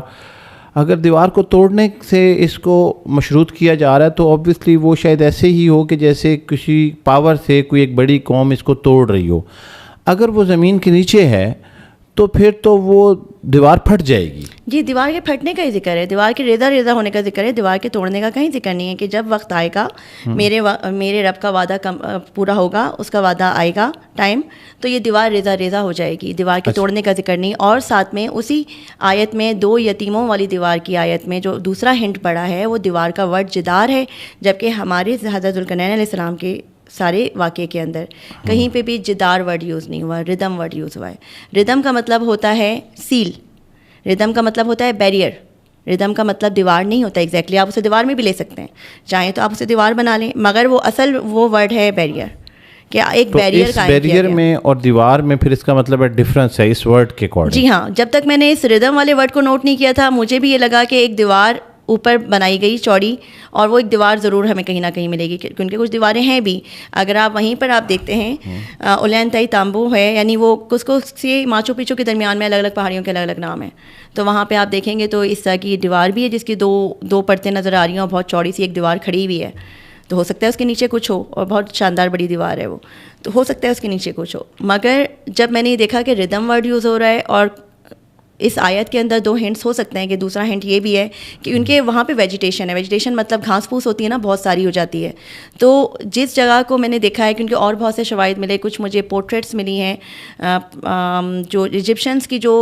اگر دیوار کو توڑنے سے اس کو مشروط کیا جا رہا ہے تو اوبویسلی وہ شاید ایسے ہی ہو کہ جیسے کسی پاور سے کوئی ایک بڑی قوم اس کو توڑ رہی ہو. اگر وہ زمین کے نیچے ہے تو پھر تو وہ دیوار پھٹ جائے گی. جی, دیوار کے پھٹنے کا ہی ذکر ہے, دیوار کے ریزہ ہونے کا ذکر ہے, دیوار کے توڑنے کا کہیں ذکر نہیں ہے. کہ جب وقت آئے گا, میرے رب کا وعدہ پورا ہوگا, اس کا وعدہ آئے گا ٹائم, تو یہ دیوار ریزہ ہو جائے گی. دیوار کے توڑنے کا ذکر نہیں. اور ساتھ میں اسی آیت میں 2 یتیموں والی دیوار کی آیت میں جو دوسرا ہنٹ پڑا ہے وہ دیوار کا ورڈ جدار ہے, جبکہ ہمارے حضرت ذوالقرنین علیہ السلام کے سارے واقعے کے اندر کہیں پہ بھی جدار ورڈ یوز نہیں ہوا, ردم ورڈ یوز ہوا ہے. ردم کا مطلب ہوتا ہے سیل, ردم کا مطلب ہوتا ہے بیریئر. ردم کا مطلب دیوار نہیں ہوتا ایگزیکٹلی, آپ اسے دیوار میں بھی لے سکتے ہیں, چاہیں تو آپ اسے دیوار بنا لیں, مگر وہ اصل وہ ورڈ ہے بیریئر, کہ ایک بیریئر قائم کیا گیا. بیریئر میں اور دیوار میں پھر اس کا مطلب ہے ڈفرینس ہے اس ورڈ کے اکارڈنگ. جی ہاں, جب تک میں نے اس ردم والے ورڈ کو نوٹ نہیں کیا تھا مجھے بھی یہ لگا کہ ایک دیوار اوپر بنائی گئی چوڑی, اور وہ ایک دیوار ضرور ہمیں کہیں نہ کہیں ملے گی, کیونکہ کچھ دیواریں ہیں بھی. اگر آپ وہیں پر آپ دیکھتے ہیں اولین تائی تامبو ہے, یعنی وہ کسکو سے ماچو پیچو کے درمیان میں الگ الگ پہاڑیوں کے الگ الگ نام ہیں, تو وہاں پہ آپ دیکھیں گے تو اس طرح کی دیوار بھی ہے جس کی دو پرتیں نظر آ رہی ہیں, اور بہت چوڑی سی ایک دیوار کھڑی ہوئی ہے. تو ہو سکتا ہے اس کے نیچے کچھ ہو, اور بہت شاندار بڑی دیوار ہے وہ, تو ہو سکتا ہے اس کے نیچے کچھ ہو. مگر جب میں نے دیکھا کہ ردم ورڈ یوز ہو رہا ہے, اور اس آیت کے اندر 2 ہنٹس ہو سکتے ہیں, کہ دوسرا ہنٹ یہ بھی ہے کہ ان کے وہاں پہ ویجیٹیشن ہے. ویجیٹیشن مطلب گھاس پھوس ہوتی ہے نا, بہت ساری ہو جاتی ہے. تو جس جگہ کو میں نے دیکھا ہے, کیونکہ اور بہت سے شواہد ملے, کچھ مجھے پورٹریٹس ملی ہیں جو ایجپشنس کی جو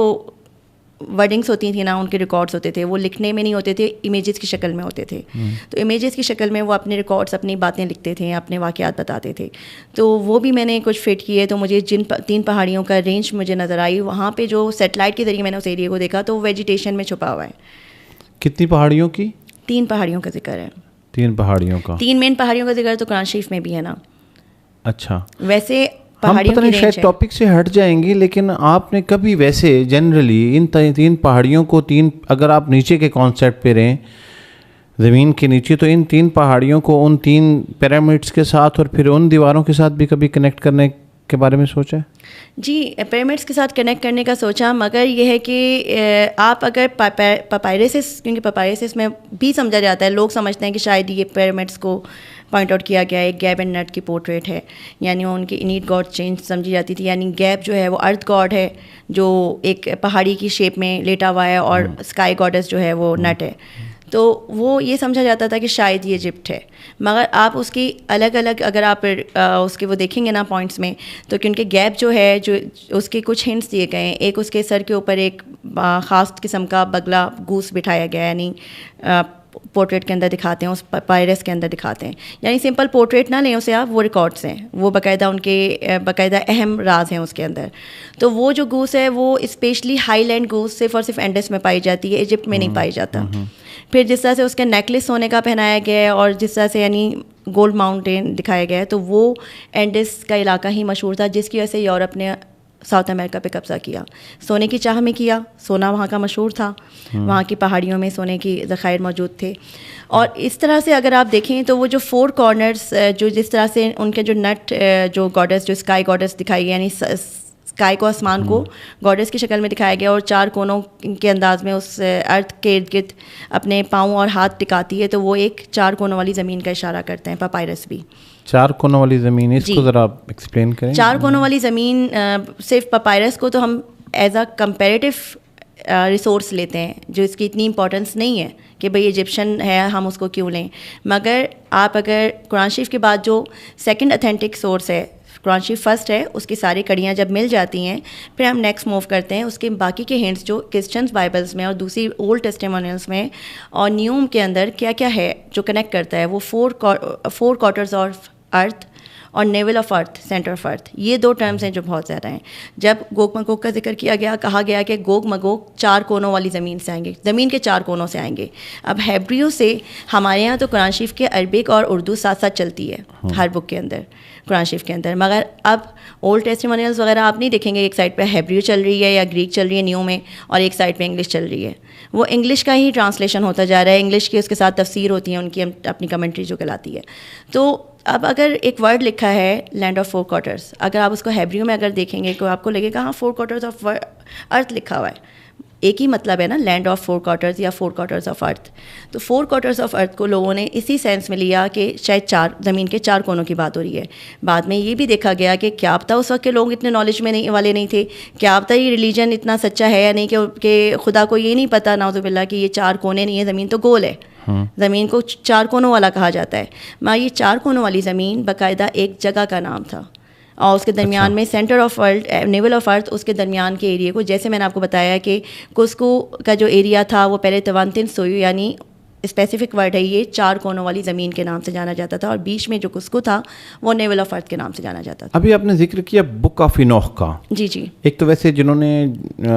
ورڈنگس ہوتی تھیں نا, ان کے ریکارڈس ہوتے تھے, وہ لکھنے میں نہیں ہوتے تھے, امیجز کی شکل میں ہوتے تھے. تو امیجز کی شکل میں وہ اپنے ریکارڈس, اپنی باتیں لکھتے تھے, اپنے واقعات بتاتے تھے. تو وہ بھی میں نے کچھ فٹ کیے, تو مجھے جن 3 پہاڑیوں کا رینج مجھے نظر آئی, وہاں پہ جو سیٹلائٹ کے ذریعے میں نے اس ایریے کو دیکھا تو وہ ویجیٹیشن میں چھپا ہوا ہے. کتنی پہاڑیوں کی؟ 3 پہاڑیوں کا ذکر ہے. 3 پہاڑیوں کا, 3 مین پہاڑیوں کا ذکر تو قرآن شریف میں بھی ہے نا. اچھا, ویسے ہم پتہ نہیں شاید ٹاپک سے ہٹ جائیں گے, لیکن آپ نے کبھی ویسے جنرلی ان 3 پہاڑیوں کو اگر آپ نیچے کے کانسیپٹ پہ رہیں, زمین کے نیچے, تو ان 3 پہاڑیوں کو ان 3 پیرامڈس کے ساتھ اور پھر ان دیواروں کے ساتھ بھی کبھی کنیکٹ کرنے کے بارے میں سوچا ہے؟ جی, پیرامڈس کے ساتھ کنیکٹ کرنے کا سوچا, مگر یہ ہے کہ آپ اگر پپائرسس, کیونکہ پپائرسس میں بھی سمجھا جاتا ہے, لوگ سمجھتے ہیں کہ شاید یہ پیرامڈس کو پوائنٹ آؤٹ کیا گیا ہے. گیب اینڈ نٹ کی پورٹریٹ ہے, یعنی وہ ان کی انیٹ گاڈ چینج سمجھی جاتی تھی. یعنی گیب جو ہے وہ ارتھ گاڈ ہے جو ایک پہاڑی کی شیپ میں لیٹا ہوا ہے, اور اسکائی گاڈس جو ہے وہ نٹ ہے. تو وہ یہ سمجھا جاتا تھا کہ شاید یہ ایجپٹ ہے. مگر آپ اس کی الگ الگ اگر آپ اس کے وہ دیکھیں گے نا پوائنٹس میں, تو کہ ان کے گیپ جو ہے, جو اس کے کچھ ہنٹس دیے گئے ہیں. ایک اس کے سر کے اوپر ایک خاص قسم کا بگلا گوس بٹھایا گیا, یعنی پورٹریٹ کے اندر دکھاتے ہیں, اس پائرس کے اندر دکھاتے ہیں. یعنی سمپل پورٹریٹ نہ لیں اسے آپ, وہ ریکارڈس ہیں, وہ باقاعدہ ان کے باقاعدہ اہم راز ہیں اس کے اندر. تو وہ جو گوس ہے وہ اسپیشلی ہائی لینڈ گوس صرف اور صرف انڈس میں پائی جاتی ہے, ایجپٹ میں نہیں پائی جاتا. پھر جس طرح سے اس کا نیکلس سونے کا پہنایا گیا ہے, اور جس طرح سے یعنی گولڈ ماؤنٹین دکھایا گیا ہے, تو وہ انڈس کا علاقہ ہی مشہور تھا, جس کی وجہ سے یورپ نے ساؤتھ امریکہ پہ قبضہ کیا. سونے کی چاہ میں کیا, سونا وہاں کا مشہور تھا, وہاں کی پہاڑیوں میں سونے کی ذخائر موجود تھے. اور اس طرح سے اگر آپ دیکھیں تو وہ جو 4 کارنرز, جو جس طرح سے ان کے جو نٹ جو گاڈس, جو اسکائی گاڈس دکھائی گئی, یعنی اسکائی کو, آسمان کو گاڈس کی شکل میں دکھایا گیا, اور 4 کونوں کے انداز میں اس ارتھ کے ارد گرد اپنے پاؤں اور ہاتھ ٹکاتی ہے, تو وہ ایک 4 کونوں والی زمین کا اشارہ کرتے ہیں. پاپائرس بھی 4 کونوں والی زمین, اس کو ذرا آپ ایکسپلین کریں. 4 کونوں والی زمین صرف پاپائرس کو تو ہم ایز اے کمپیریٹیو ریسورس لیتے ہیں, جو اس کی اتنی امپورٹنس نہیں ہے کہ بھئی ایجپشن ہے ہم اس کو کیوں لیں. مگر آپ اگر قرآن شریف کے بعد جو سیکنڈ اتھینٹک سورس ہے, قرآن شریف فرسٹ ہے, اس کی ساری کڑیاں جب مل جاتی ہیں, پھر ہم نیکسٹ موو کرتے ہیں اس کے باقی کے ہنٹس جو کرسچنس بائبلس میں اور دوسری اولڈ ٹیسٹیمونیلس میں اور نیوم کے اندر کیا کیا ہے جو کنیکٹ کرتا ہے. وہ 4 کوارٹرز آف ارتھ اور navel of earth, centre of earth, یہ 2 ٹرمز ہیں جو بہت زیادہ ہیں. جب گوگ مگوگ کا ذکر کیا گیا, کہا گیا کہ گوگ مگوگ 4 کونوں والی زمین سے آئیں گے, زمین کے 4 کونوں سے آئیں گے. اب ہیبریو سے ہمارے یہاں تو قرآن شریف کے عربک اور اردو ساتھ ساتھ چلتی ہے ہر بک کے اندر, قرآن شریف کے اندر. مگر اب اولڈ ٹیسٹیمونیلز وغیرہ آپ نہیں دیکھیں گے ایک سائڈ پہ ہیبریو چل رہی ہے یا گریک چل رہی ہے نیو میں, اور ایک سائڈ پہ انگلش چل رہی ہے. وہ انگلش کا ہی ٹرانسلیشن ہوتا جا رہا ہے, انگلش کی اس کے ساتھ تفسیر ہوتی ہے ان کی, اپنی کمنٹری جو کہلاتی ہے. تو اب اگر ایک ورڈ لکھا ہے لینڈ آف 4 کوارٹرز, اگر آپ اس کو ہیبریو میں اگر دیکھیں گے تو آپ کو لگے گا ہاں 4 کوارٹرز آف ارتھ لکھا ہوا ہے, ایک ہی مطلب ہے نا, لینڈ آف 4 کوارٹرز یا 4 کوارٹرز آف ارتھ. تو 4 کوارٹرز آف ارتھ کو لوگوں نے اسی سینس میں لیا کہ شاید 4 زمین کے 4 کونوں کی بات ہو رہی ہے. بعد میں یہ بھی دیکھا گیا کہ کیا پتہ اس وقت کے لوگ اتنے نالج میں والے نہیں تھے, کیا پتہ یہ ریلیجن اتنا سچا ہے یا نہیں, کہ خدا کو یہ نہیں پتہ نعوذ باللہ کہ یہ 4 کونے نہیں ہے, زمین تو گول ہے, زمین کو 4 کونوں والا کہا جاتا ہے. ماں یہ 4 کونوں والی زمین باقاعدہ ایک جگہ کا نام تھا, اور اس کے درمیان میں centre of world, navel of earth, اس کے درمیان کے ایریے کو, جیسے میں نے آپ کو بتایا کہ کسکو کا جو ایریا تھا وہ پہلے توانتن سویو, یعنی اسپیسیفک ورڈ ہے یہ, 4 کونوں والی زمین کے نام سے جانا جاتا تھا, اور بیچ میں جو کسکو تھا وہ نیول آف ارتھ کے نام سے جانا جاتا تھا. ابھی آپ نے ذکر کیا بک آف انوخ کا. جی جی. ایک تو ویسے جنہوں نے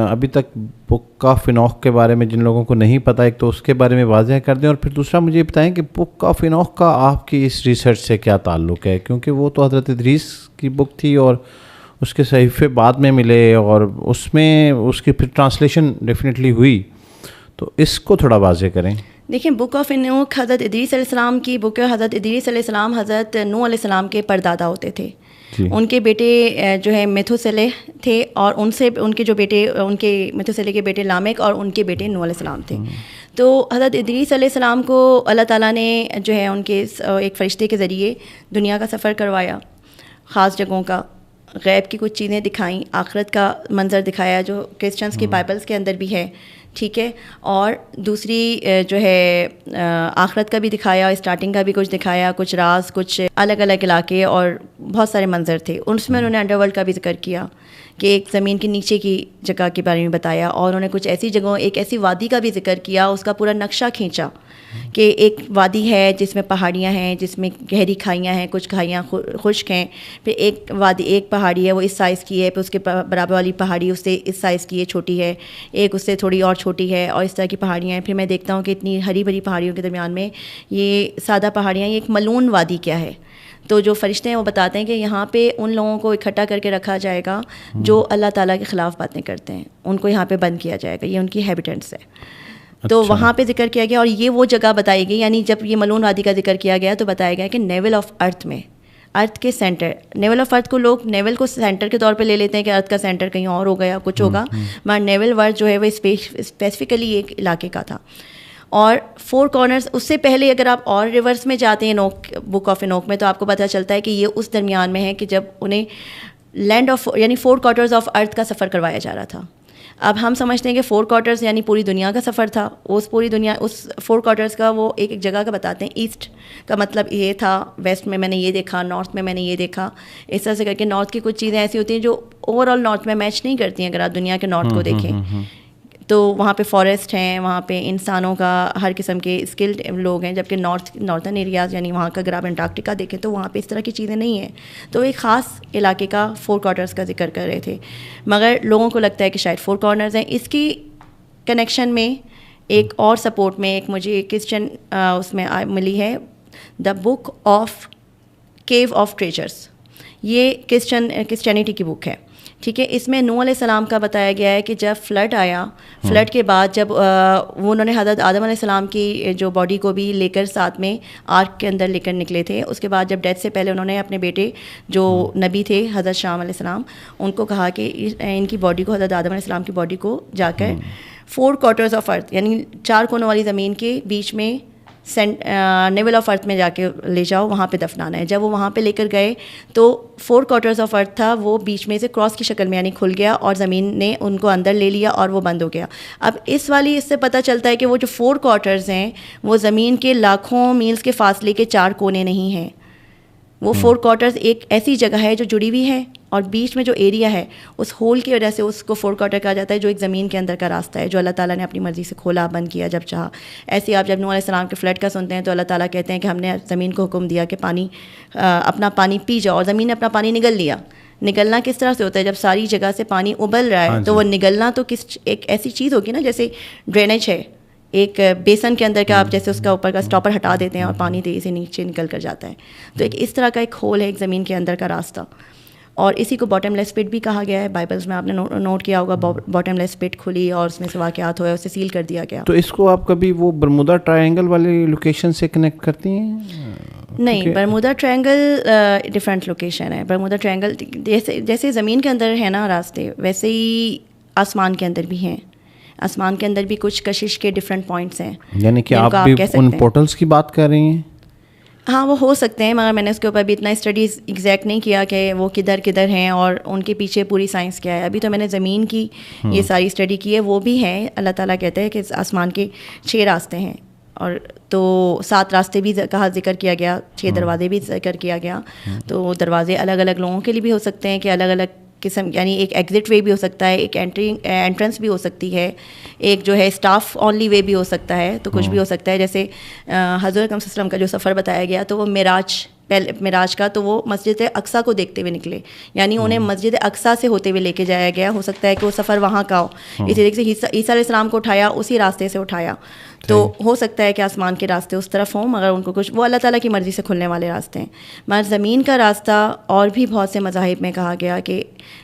ابھی تک بک آف انوخ کے بارے میں جن لوگوں کو نہیں پتہ, ایک تو اس کے بارے میں واضح کر دیں, اور پھر دوسرا مجھے بتائیں کہ بک آف انوخ کا آپ کی اس ریسرچ سے کیا تعلق ہے, کیونکہ وہ تو حضرت ادریس کی بک تھی اور اس کے صحیفے بعد میں ملے, اور اس میں اس کی پھر ٹرانسلیشن ڈیفینیٹلی ہوئی, تو اس کو تھوڑا واضح کریں. دیکھیں بک آف انوخ حضرت ادریس علیہ السلام کی بک ہے. حضرت ادریس علیہ السلام حضرت نوح علیہ السلام کے پردادا ہوتے تھے. ان کے بیٹے جو ہے میتھوسیلہ تھے, اور ان سے ان کے جو بیٹے, ان کے میتھوسیلہ کے بیٹے لامک, اور ان کے بیٹے نوح علیہ السلام تھے. تو حضرت ادریس علیہ السلام کو اللہ تعالیٰ نے جو ہے ان کے ایک فرشتے کے ذریعے دنیا کا سفر کروایا, خاص جگہوں کا, غیب کی کچھ چیزیں دکھائیں, آخرت کا منظر دکھایا جو کرسچنس کے بائبلس کے اندر بھی ہے, ٹھیک ہے, اور دوسری جو ہے آخرت کا بھی دکھایا, اسٹارٹنگ کا بھی کچھ دکھایا, کچھ راز, کچھ الگ الگ علاقے اور بہت سارے منظر تھے. اس میں انہوں نے انڈر ورلڈ کا بھی ذکر کیا کہ ایک زمین کے نیچے کی جگہ کے بارے میں بتایا, اور انہوں نے کچھ ایسی جگہوں, ایک ایسی وادی کا بھی ذکر کیا, اس کا پورا نقشہ کھینچا کہ ایک وادی ہے جس میں پہاڑیاں ہیں, جس میں گہری کھائیاں ہیں, کچھ کھائیاں خشک ہیں, پھر ایک وادی, ایک پہاڑی ہے وہ اس سائز کی ہے, پھر اس کے برابر والی پہاڑی اس سے اس سائز کی ہے, چھوٹی ہے, ایک اس سے تھوڑی اور چھوٹی ہے, اور اس طرح کی پہاڑیاں ہیں. پھر میں دیکھتا ہوں کہ اتنی ہری بھری پہاڑیوں کے درمیان میں یہ سادہ پہاڑیاں, یہ ایک ملون وادی کیا ہے. تو جو فرشتے ہیں وہ بتاتے ہیں کہ یہاں پہ ان لوگوں کو اکٹھا کر کے رکھا جائے گا جو اللہ تعالیٰ کے خلاف باتیں کرتے ہیں, ان کو یہاں پہ بند کیا جائے گا, یہ ان کی ہیبیٹنٹس ہے. تو وہاں پہ ذکر کیا گیا, اور یہ وہ جگہ بتائی گئی, یعنی جب یہ ملون وادی کا ذکر کیا گیا تو بتایا گیا کہ نیول آف ارتھ میں, ارتھ کے سینٹر, نیول آف ارتھ کو لوگ نیول کو سینٹر کے طور پہ لے لیتے ہیں کہ ارتھ کا سینٹر کہیں اور ہو گیا, کچھ ہوگا, مگر نیول ورڈ جو ہے وہ اسپیسیفکلی ایک علاقے کا تھا. اور 4 کارنرز, اس سے پہلے اگر آپ اور ریورس میں جاتے ہیں انوک, بک آف انوک میں, تو آپ کو پتہ چلتا ہے کہ یہ اس درمیان میں ہے کہ جب انہیں لینڈ آف, یعنی 4 کوارٹرز آف ارتھ کا سفر کروایا جا رہا تھا. اب ہم سمجھتے ہیں کہ 4 کوارٹرز یعنی پوری دنیا کا سفر تھا. اس پوری دنیا اس 4 کوارٹرز کا وہ ایک جگہ کا بتاتے ہیں. ایسٹ کا مطلب یہ تھا, ویسٹ میں نے یہ دیکھا, نارتھ میں نے یہ دیکھا. اس طرح سے کر کے نارتھ کی کچھ چیزیں ایسی ہوتی ہیں جو اوور آل نارتھ میں میچ نہیں کرتی ہیں. اگر آپ دنیا کے نارتھ کو دیکھیں تو وہاں پہ فارسٹ ہیں, وہاں پہ انسانوں کا ہر قسم کے اسکلڈ لوگ ہیں, جبکہ نارتھرن ایریاز یعنی وہاں کا اگر آپ انٹارکٹیکا دیکھیں تو وہاں پہ اس طرح کی چیزیں نہیں ہیں. تو ایک خاص علاقے کا 4 کوارٹرز کا ذکر کر رہے تھے, مگر لوگوں کو لگتا ہے کہ شاید 4 کارنرز ہیں. اس کی کنیکشن میں ایک اور سپورٹ میں ایک مجھے کرسچن اس میں ملی ہے, دا بک آف کیو آف ٹریجرس. یہ کرسچینٹی کی بک ہے, ٹھیک ہے. اس میں نوح علیہ السلام کا بتایا گیا ہے کہ جب فلڈ آیا, فلڈ کے بعد جب وہ انہوں نے حضرت آدم علیہ السلام کی جو باڈی کو بھی لے کر ساتھ میں آرک کے اندر لے کر نکلے تھے. اس کے بعد جب ڈیتھ سے پہلے انہوں نے اپنے بیٹے جو نبی تھے حضرت شام علیہ السلام, ان کو کہا کہ ان کی باڈی کو, حضرت آدم علیہ السلام کی باڈی کو جا کر 4 کوارٹرز آف ارتھ یعنی 4 کونوں والی زمین کے بیچ میں نیول آف ارتھ میں جا کے لے جاؤ, وہاں پہ دفنانا ہے. جب وہ وہاں پہ لے کر گئے تو 4 کوارٹرز آف ارتھ تھا, وہ بیچ میں سے کراس کی شکل میں یعنی کھل گیا اور زمین نے ان کو اندر لے لیا اور وہ بند ہو گیا. اب اس سے پتہ چلتا ہے کہ وہ جو 4 کوارٹرز ہیں وہ زمین کے لاکھوں میلز کے فاصلے کے 4 کونے نہیں ہیں. وہ 4 کوارٹرز ایک ایسی جگہ ہے جو جڑی ہوئی ہے, اور بیچ میں جو ایریا ہے اس ہول کی وجہ سے اس کو 4 کوارٹر کہا جاتا ہے, جو ایک زمین کے اندر کا راستہ ہے جو اللہ تعالیٰ نے اپنی مرضی سے کھولا, بند کیا جب چاہا. ایسے ہی آپ جب نوح علیہ السلام کے فلڈ کا سنتے ہیں تو اللہ تعالیٰ کہتے ہیں کہ ہم نے زمین کو حکم دیا کہ پانی اپنا پانی پی جاؤ, اور زمین نے اپنا پانی نگل لیا. نگلنا کس طرح سے ہوتا ہے؟ جب ساری جگہ سے پانی ابل رہا ہے تو وہ نگلنا تو ایک ایسی چیز ہوگی نا, جیسے ڈرینیج ہے ایک بیسن کے اندر کا, آپ جیسے اس کا اوپر کا اسٹاپر ہٹا دیتے ہیں اور پانی تیزی سے نیچے نکل کر جاتا ہے. تو ایک اس طرح کا ایک ہول ہے ایک زمین کے اندر کا راستہ, اور اسی کو باٹم لیس پٹ بھی کہا گیا ہے. بائبلز میں آپ نے نوٹ کیا ہوگا, باٹم لیس پٹ کھلی اور اس میں سے واقعات ہوئے, اسے سیل کر دیا گیا. تو اس کو آپ کبھی وہ برمودا ٹرائنگل والی لوکیشن سے کنیکٹ کرتی ہیں؟ نہیں, برمودا ٹرائنگل ڈفرینٹ لوکیشن ہے. برمودا ٹرائنگل جیسے زمین کے اندر ہے نا راستے, ویسے ہی آسمان کے اندر بھی ہیں. آسمان کے اندر بھی کچھ کشش کے ڈفرینٹ پوائنٹس ہیں. یعنی کہ آپ بھی ان پورٹلس کی بات کر رہی ہیں؟ ہاں, وہ ہو سکتے ہیں, مگر میں نے اس کے اوپر بھی اتنا اسٹڈیز ایگزیکٹ نہیں کیا کہ وہ کدھر ہیں اور ان کے پیچھے پوری سائنس کیا ہے. ابھی تو میں نے زمین کی یہ ساری اسٹڈی کی ہے, وہ بھی ہیں. اللہ تعالیٰ کہتے ہیں کہ آسمان کے 6 راستے ہیں, اور تو 7 راستے بھی کہا ذکر کیا گیا, 6 دروازے بھی ذکر کیا گیا. تو دروازے الگ الگ لوگوں کے لیے بھی ہو سکتے ہیں کہ الگ الگ قسم, یعنی ایک ایگزٹ وے بھی ہو سکتا ہے, ایک انٹرنس بھی ہو سکتی ہے, ایک جو ہے اسٹاف اونلی وے بھی ہو سکتا ہے. تو کچھ بھی ہو سکتا ہے. جیسے حضرت اکرم صلی اللہ علیہ وسلم کا جو سفر بتایا گیا تو وہ معراج کا, تو وہ مسجد اقصیٰ کو دیکھتے ہوئے نکلے, یعنی انہیں مسجد اقصیٰ سے ہوتے ہوئے لے کے جایا گیا. ہو سکتا ہے کہ وہ سفر وہاں کا ہو. اسی طریقے سے عیسیٰ علیہ السلام کو اٹھایا اسی راستے سے اٹھایا, تو ہو سکتا ہے کہ آسمان کے راستے اس طرف ہوں, مگر ان کو کچھ وہ اللہ تعالیٰ کی مرضی سے کھلنے والے راستے ہیں. مگر زمین کا راستہ اور بھی بہت سے مذاہب میں کہا گیا کہ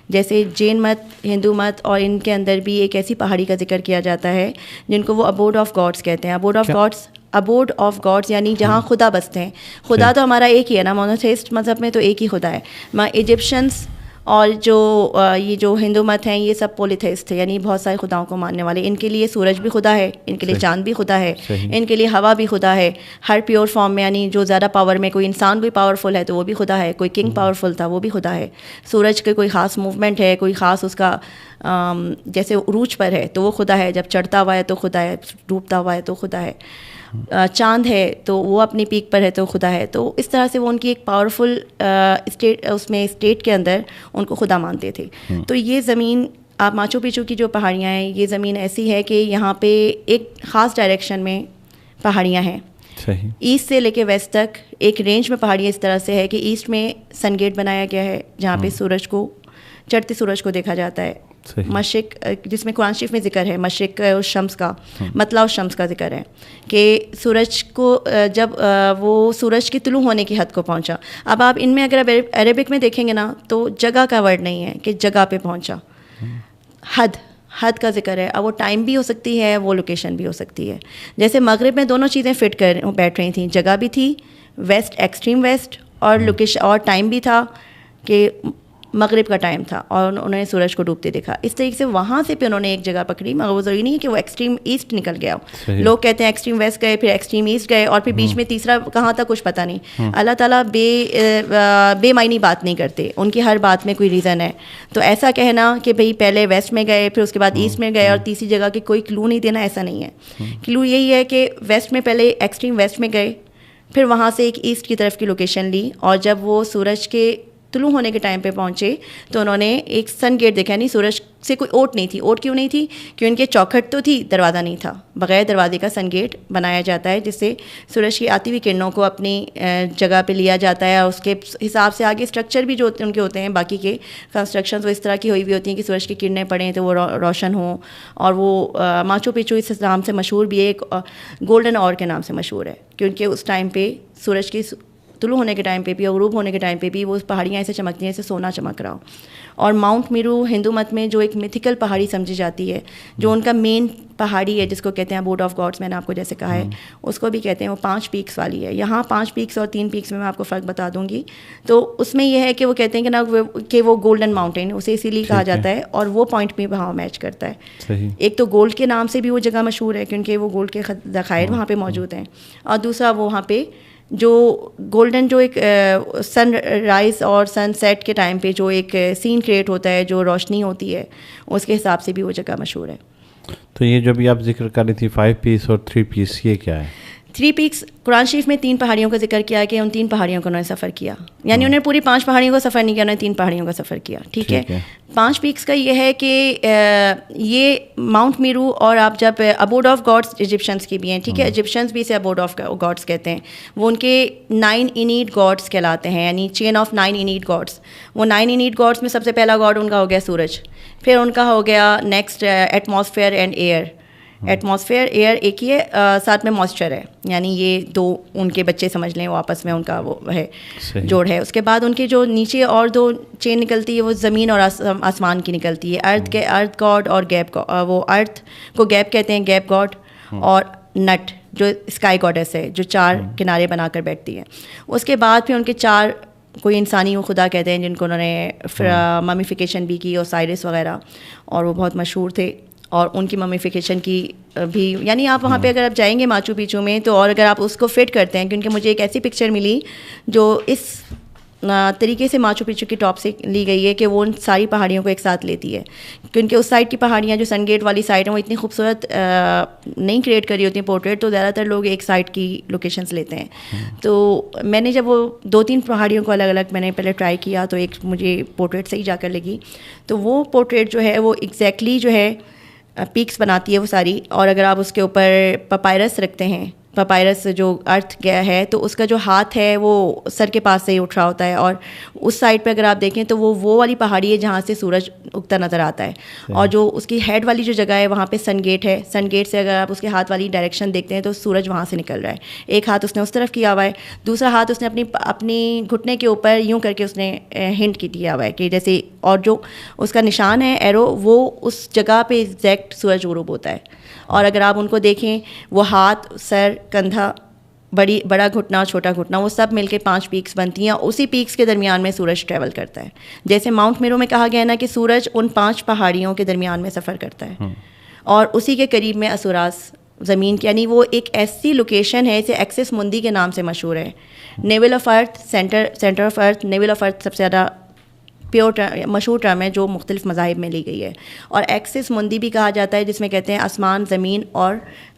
جیسے جین مت, ہندو مت, اور ان کے اندر بھی ایک ایسی پہاڑی کا ذکر کیا جاتا ہے جن کو وہ ابوڈ آف گاڈس کہتے ہیں. ابوڈ آف گاڈس یعنی جہاں خدا بستے ہیں. خدا تو ہمارا ایک ہی ہے نا, مونوتھیسٹ مذہب میں تو ایک ہی خدا ہے. ایجپشنس اور یہ جو ہندو مت ہیں یہ سب پولیتھیسٹ تھے, یعنی بہت سارے خداؤں کو ماننے والے. ان کے لیے سورج بھی خدا ہے, ان کے لیے چاند بھی خدا ہے, ان کے لیے ہوا بھی خدا ہے ہر پیور فارم میں, یعنی جو زیادہ پاور میں, کوئی انسان بھی پاورفل ہے تو وہ بھی خدا ہے, کوئی کنگ پاورفل تھا وہ بھی خدا ہے. سورج کے کوئی خاص موومنٹ ہے, کوئی خاص اس کا جیسے عروج پر ہے تو وہ خدا ہے, جب چڑھتا ہوا ہے تو خدا ہے, ڈوبتا ہوا ہے تو خدا ہے. چاند ہے تو وہ اپنی پیک پر ہے تو خدا ہے. تو اس طرح سے وہ ان کی ایک پاورفل اسٹیٹ کے اندر ان کو خدا مانتے تھے. تو یہ زمین, آپ ماچو پیچو کی جو پہاڑیاں ہیں, یہ زمین ایسی ہے کہ یہاں پہ ایک خاص ڈائریکشن میں پہاڑیاں ہیں. ایسٹ سے لے کے ویسٹ تک ایک رینج میں پہاڑیاں اس طرح سے ہے کہ ایسٹ میں سن گیٹ بنایا گیا ہے جہاں پہ سورج کو, چڑھتے سورج کو دیکھا جاتا ہے. مشرق, جس میں قرآن شریف میں ذکر ہے مشرق الشمس کا, مطلع الشمس کا ذکر ہے کہ سورج کو جب وہ سورج کی طلوع ہونے کی حد کو پہنچا. اب آپ ان میں اگر عربک میں دیکھیں گے نا تو جگہ کا ورڈ نہیں ہے کہ جگہ پہ پہنچا, حد کا ذکر ہے. اب وہ ٹائم بھی ہو سکتی ہے, وہ لوکیشن بھی ہو سکتی ہے. جیسے مغرب میں دونوں چیزیں فٹ کر بیٹھ رہی تھیں, جگہ بھی تھی ویسٹ, ایکسٹریم ویسٹ, اور لوکیشن اور ٹائم بھی تھا کہ مغرب کا ٹائم تھا اور انہوں نے سورج کو ڈوبتے دیکھا. اس طریقے سے وہاں سے پھر انہوں نے ایک جگہ پکڑی, مگر وہ ضروری نہیں ہے کہ وہ ایکسٹریم ایسٹ نکل گیا ہو. لوگ کہتے ہیں ایکسٹریم ویسٹ گئے, پھر ایکسٹریم ایسٹ گئے, اور پھر بیچ میں تیسرا کہاں تھا کچھ پتہ نہیں. اللہ تعالیٰ بے معنی بات نہیں کرتے, ان کی ہر بات میں کوئی ریزن ہے. تو ایسا کہنا کہ بھئی پہلے ویسٹ میں گئے پھر اس کے بعد ایسٹ میں گئے اور تیسری جگہ کی کوئی کلو نہیں دینا, ایسا نہیں ہے. کلو یہی ہے کہ ویسٹ میں پہلے ایکسٹریم ویسٹ میں گئے, پھر وہاں سے ایک ایسٹ کی طرف کی لوکیشن لی, اور جب وہ سورج کے طلوع ہونے کے ٹائم پہ پہنچے تو انہوں نے ایک سن گیٹ دیکھا. یعنی سورج سے کوئی اوٹ نہیں تھی. اوٹ کیوں نہیں تھی؟ کہ ان کے چوکھٹ تو تھی, دروازہ نہیں تھا. بغیر دروازے کا سن گیٹ بنایا جاتا ہے جس سے سورج کی آتی ہوئی کرنوں کو اپنی جگہ پہ لیا جاتا ہے, اور اس کے حساب سے آگے اسٹرکچر بھی جو ان کے ہوتے ہیں, باقی کے کنسٹرکشنز وہ اس طرح کی ہوئی ہوئی ہوتی ہیں کہ سورج کی کرنیں پڑیں تو وہ روشن ہوں. اور وہ ماچو پیچو اس نام سے مشہور بھی ہے, ایک گولڈن آور کے نام سے مشہور ہے, کیونکہ اس ٹائم پہ سورج کی طلوع ہونے کے ٹائم پہ بھی اور غروب ہونے کے ٹائم پہ بھی وہ پہاڑیاں ایسے چمکتی ہیں جیسے سونا چمک رہا ہو. اور ماؤنٹ میرو ہندو مت میں جو ایک میتھیکل پہاڑی سمجھی جاتی ہے, جو ان کا مین پہاڑی ہے جس کو کہتے ہیں ابوڈ آف گاڈس, میں نے آپ کو جیسے کہا ہے, اس کو بھی کہتے ہیں, وہ 5 پیکس والی ہے. یہاں 5 پیکس اور 3 پیکس میں آپ کو فرق بتا دوں گی. تو اس میں یہ ہے کہ وہ کہتے ہیں کہ نا کہ وہ گولڈن ماؤنٹین, اسے اسی لیے کہا جاتا ہے, اور وہ پوائنٹ بھی وہاں میچ کرتا ہے. ایک تو گولڈ کے نام سے بھی وہ جگہ مشہور ہے کیونکہ وہ گولڈ کے ذخائر وہاں پہ موجود ہیں, اور دوسرا وہ وہاں پہ جو گولڈن جو ایک سن رائز اور سن سیٹ کے ٹائم پہ جو ایک سین کریٹ ہوتا ہے, جو روشنی ہوتی ہے, اس کے حساب سے بھی وہ جگہ مشہور ہے. تو یہ جو بھی آپ ذکر کر رہی تھی 5 پیس اور 3 پیس, یہ کیا ہے؟ 3 پیکس قرآن شریف میں 3 پہاڑیوں کا ذکر کیا کہ ان 3 پہاڑیوں کو انہوں نے سفر کیا. یعنی انہوں نے پوری 5 پہاڑیوں کا سفر نہیں کیا, انہوں نے 3 پہاڑیوں کا سفر کیا. ٹھیک ہے. 5 پیکس کا یہ ہے کہ یہ ماؤنٹ میرو, اور آپ جب ابوڈ آف گاڈس ایجپشنس کی بھی ہیں, ٹھیک ہے, ایجپشنس بھی اسے ابوڈ آف گاڈس کہتے ہیں. وہ ان کے 9 انیٹ گاڈس کہلاتے ہیں, یعنی چین آف 9 انیٹ گاڈس. وہ 9 انیٹ گاڈس میں سب سے پہلا گاڈ ان کا ہو گیا سورج, پھر ان کا ہو گیا next atmosphere and air. Atmosphere air ایک ہی ہے, ساتھ میں موئسچر ہے, یعنی یہ 2 ان کے بچے سمجھ لیں, وہ آپس میں ان کا وہ ہے جوڑ ہے. اس کے بعد ان کے جو نیچے اور 2 چین نکلتی ہے وہ زمین اور آسمان کی نکلتی ہے. ارتھ گاڈ اور گیپ, وہ ارتھ کو گیپ کہتے ہیں, گیپ گاڈ, اور نٹ جو اسکائی گاڈیس ہے جو 4 کنارے بنا کر بیٹھتی ہے. اس کے بعد پھر ان کے 4 کوئی انسانی وہ خدا کہتے ہیں جن کو انہوں نے ممیفیکیشن بھی کی, اور سائرس وغیرہ, اور وہ بہت مشہور تھے. اور ان کی ممیفیکیشن کی بھی, یعنی آپ وہاں پہ اگر آپ جائیں گے ماچو پیچو میں تو, اور اگر آپ اس کو فٹ کرتے ہیں, کیونکہ مجھے ایک ایسی پکچر ملی جو اس طریقے سے ماچو پیچو کی ٹاپ سے لی گئی ہے کہ وہ ان ساری پہاڑیوں کو ایک ساتھ لیتی ہے, کیونکہ اس سائڈ کی پہاڑیاں جو سن گیٹ والی سائڈ ہیں وہ اتنی خوبصورت نہیں کریٹ کری ہوتی ہیں پورٹریٹ, تو زیادہ تر لوگ ایک سائڈ کی لوکیشنس لیتے ہیں. تو میں نے جب وہ 2-3 پہاڑیوں کو الگ الگ میں نے پہلے ٹرائی کیا تو ایک مجھے پورٹریٹ سے ہی جا کر لگی, تو وہ پورٹریٹ جو ہے وہ ایگزیکٹلی جو ہے پیکس بناتی ہے وہ ساری. اور اگر آپ اس کے اوپر پپائرس رکھتے ہیں, پپائرس جو ارتھ گیا ہے, تو اس کا جو ہاتھ ہے وہ سر کے پاس سے ہی اٹھ رہا ہوتا ہے, اور اس سائڈ پہ اگر آپ دیکھیں تو وہ والی پہاڑی ہے جہاں سے سورج اگتا نظر آتا ہے. اور جو اس کی ہیڈ والی جو جگہ ہے وہاں پہ سن گیٹ ہے, سن گیٹ سے اگر آپ اس کے ہاتھ والی ڈائریکشن دیکھتے ہیں تو سورج وہاں سے نکل رہا ہے. ایک ہاتھ اس نے اس طرف کیا ہوا ہے, دوسرا ہاتھ اس نے اپنی گھٹنے کے اوپر یوں کر کے اس نے ہنٹ کی دیا ہوا ہے کہ جیسے, اور جو اس کا نشان ہے ایرو, وہ اس جگہ پہ ایگزیکٹ سورج غروب ہوتا ہے. اور اگر آپ ان کو دیکھیں, وہ ہاتھ, سر, کندھا, بڑا گھٹنا, چھوٹا گھٹنا, وہ سب مل کے 5 پیکس بنتی ہیں. اسی پیکس کے درمیان میں سورج ٹریول کرتا ہے. جیسے ماؤنٹ میرو میں کہا گیا نا کہ سورج ان 5 پہاڑیوں کے درمیان میں سفر کرتا ہے, اور اسی کے قریب میں اسوراس زمین کی, یعنی وہ ایک ایسی لوکیشن ہے اسے ایکسس مندی کے نام سے مشہور ہے. Navel of earth, centre of earth, navel of earth سب سے زیادہ پیور مشہور ٹرم ہے جو مختلف مذاہب میں لی گئی ہے. اور ایکسس مندی بھی کہا جاتا ہے, جس میں کہتے ہیں آسمان, زمین اور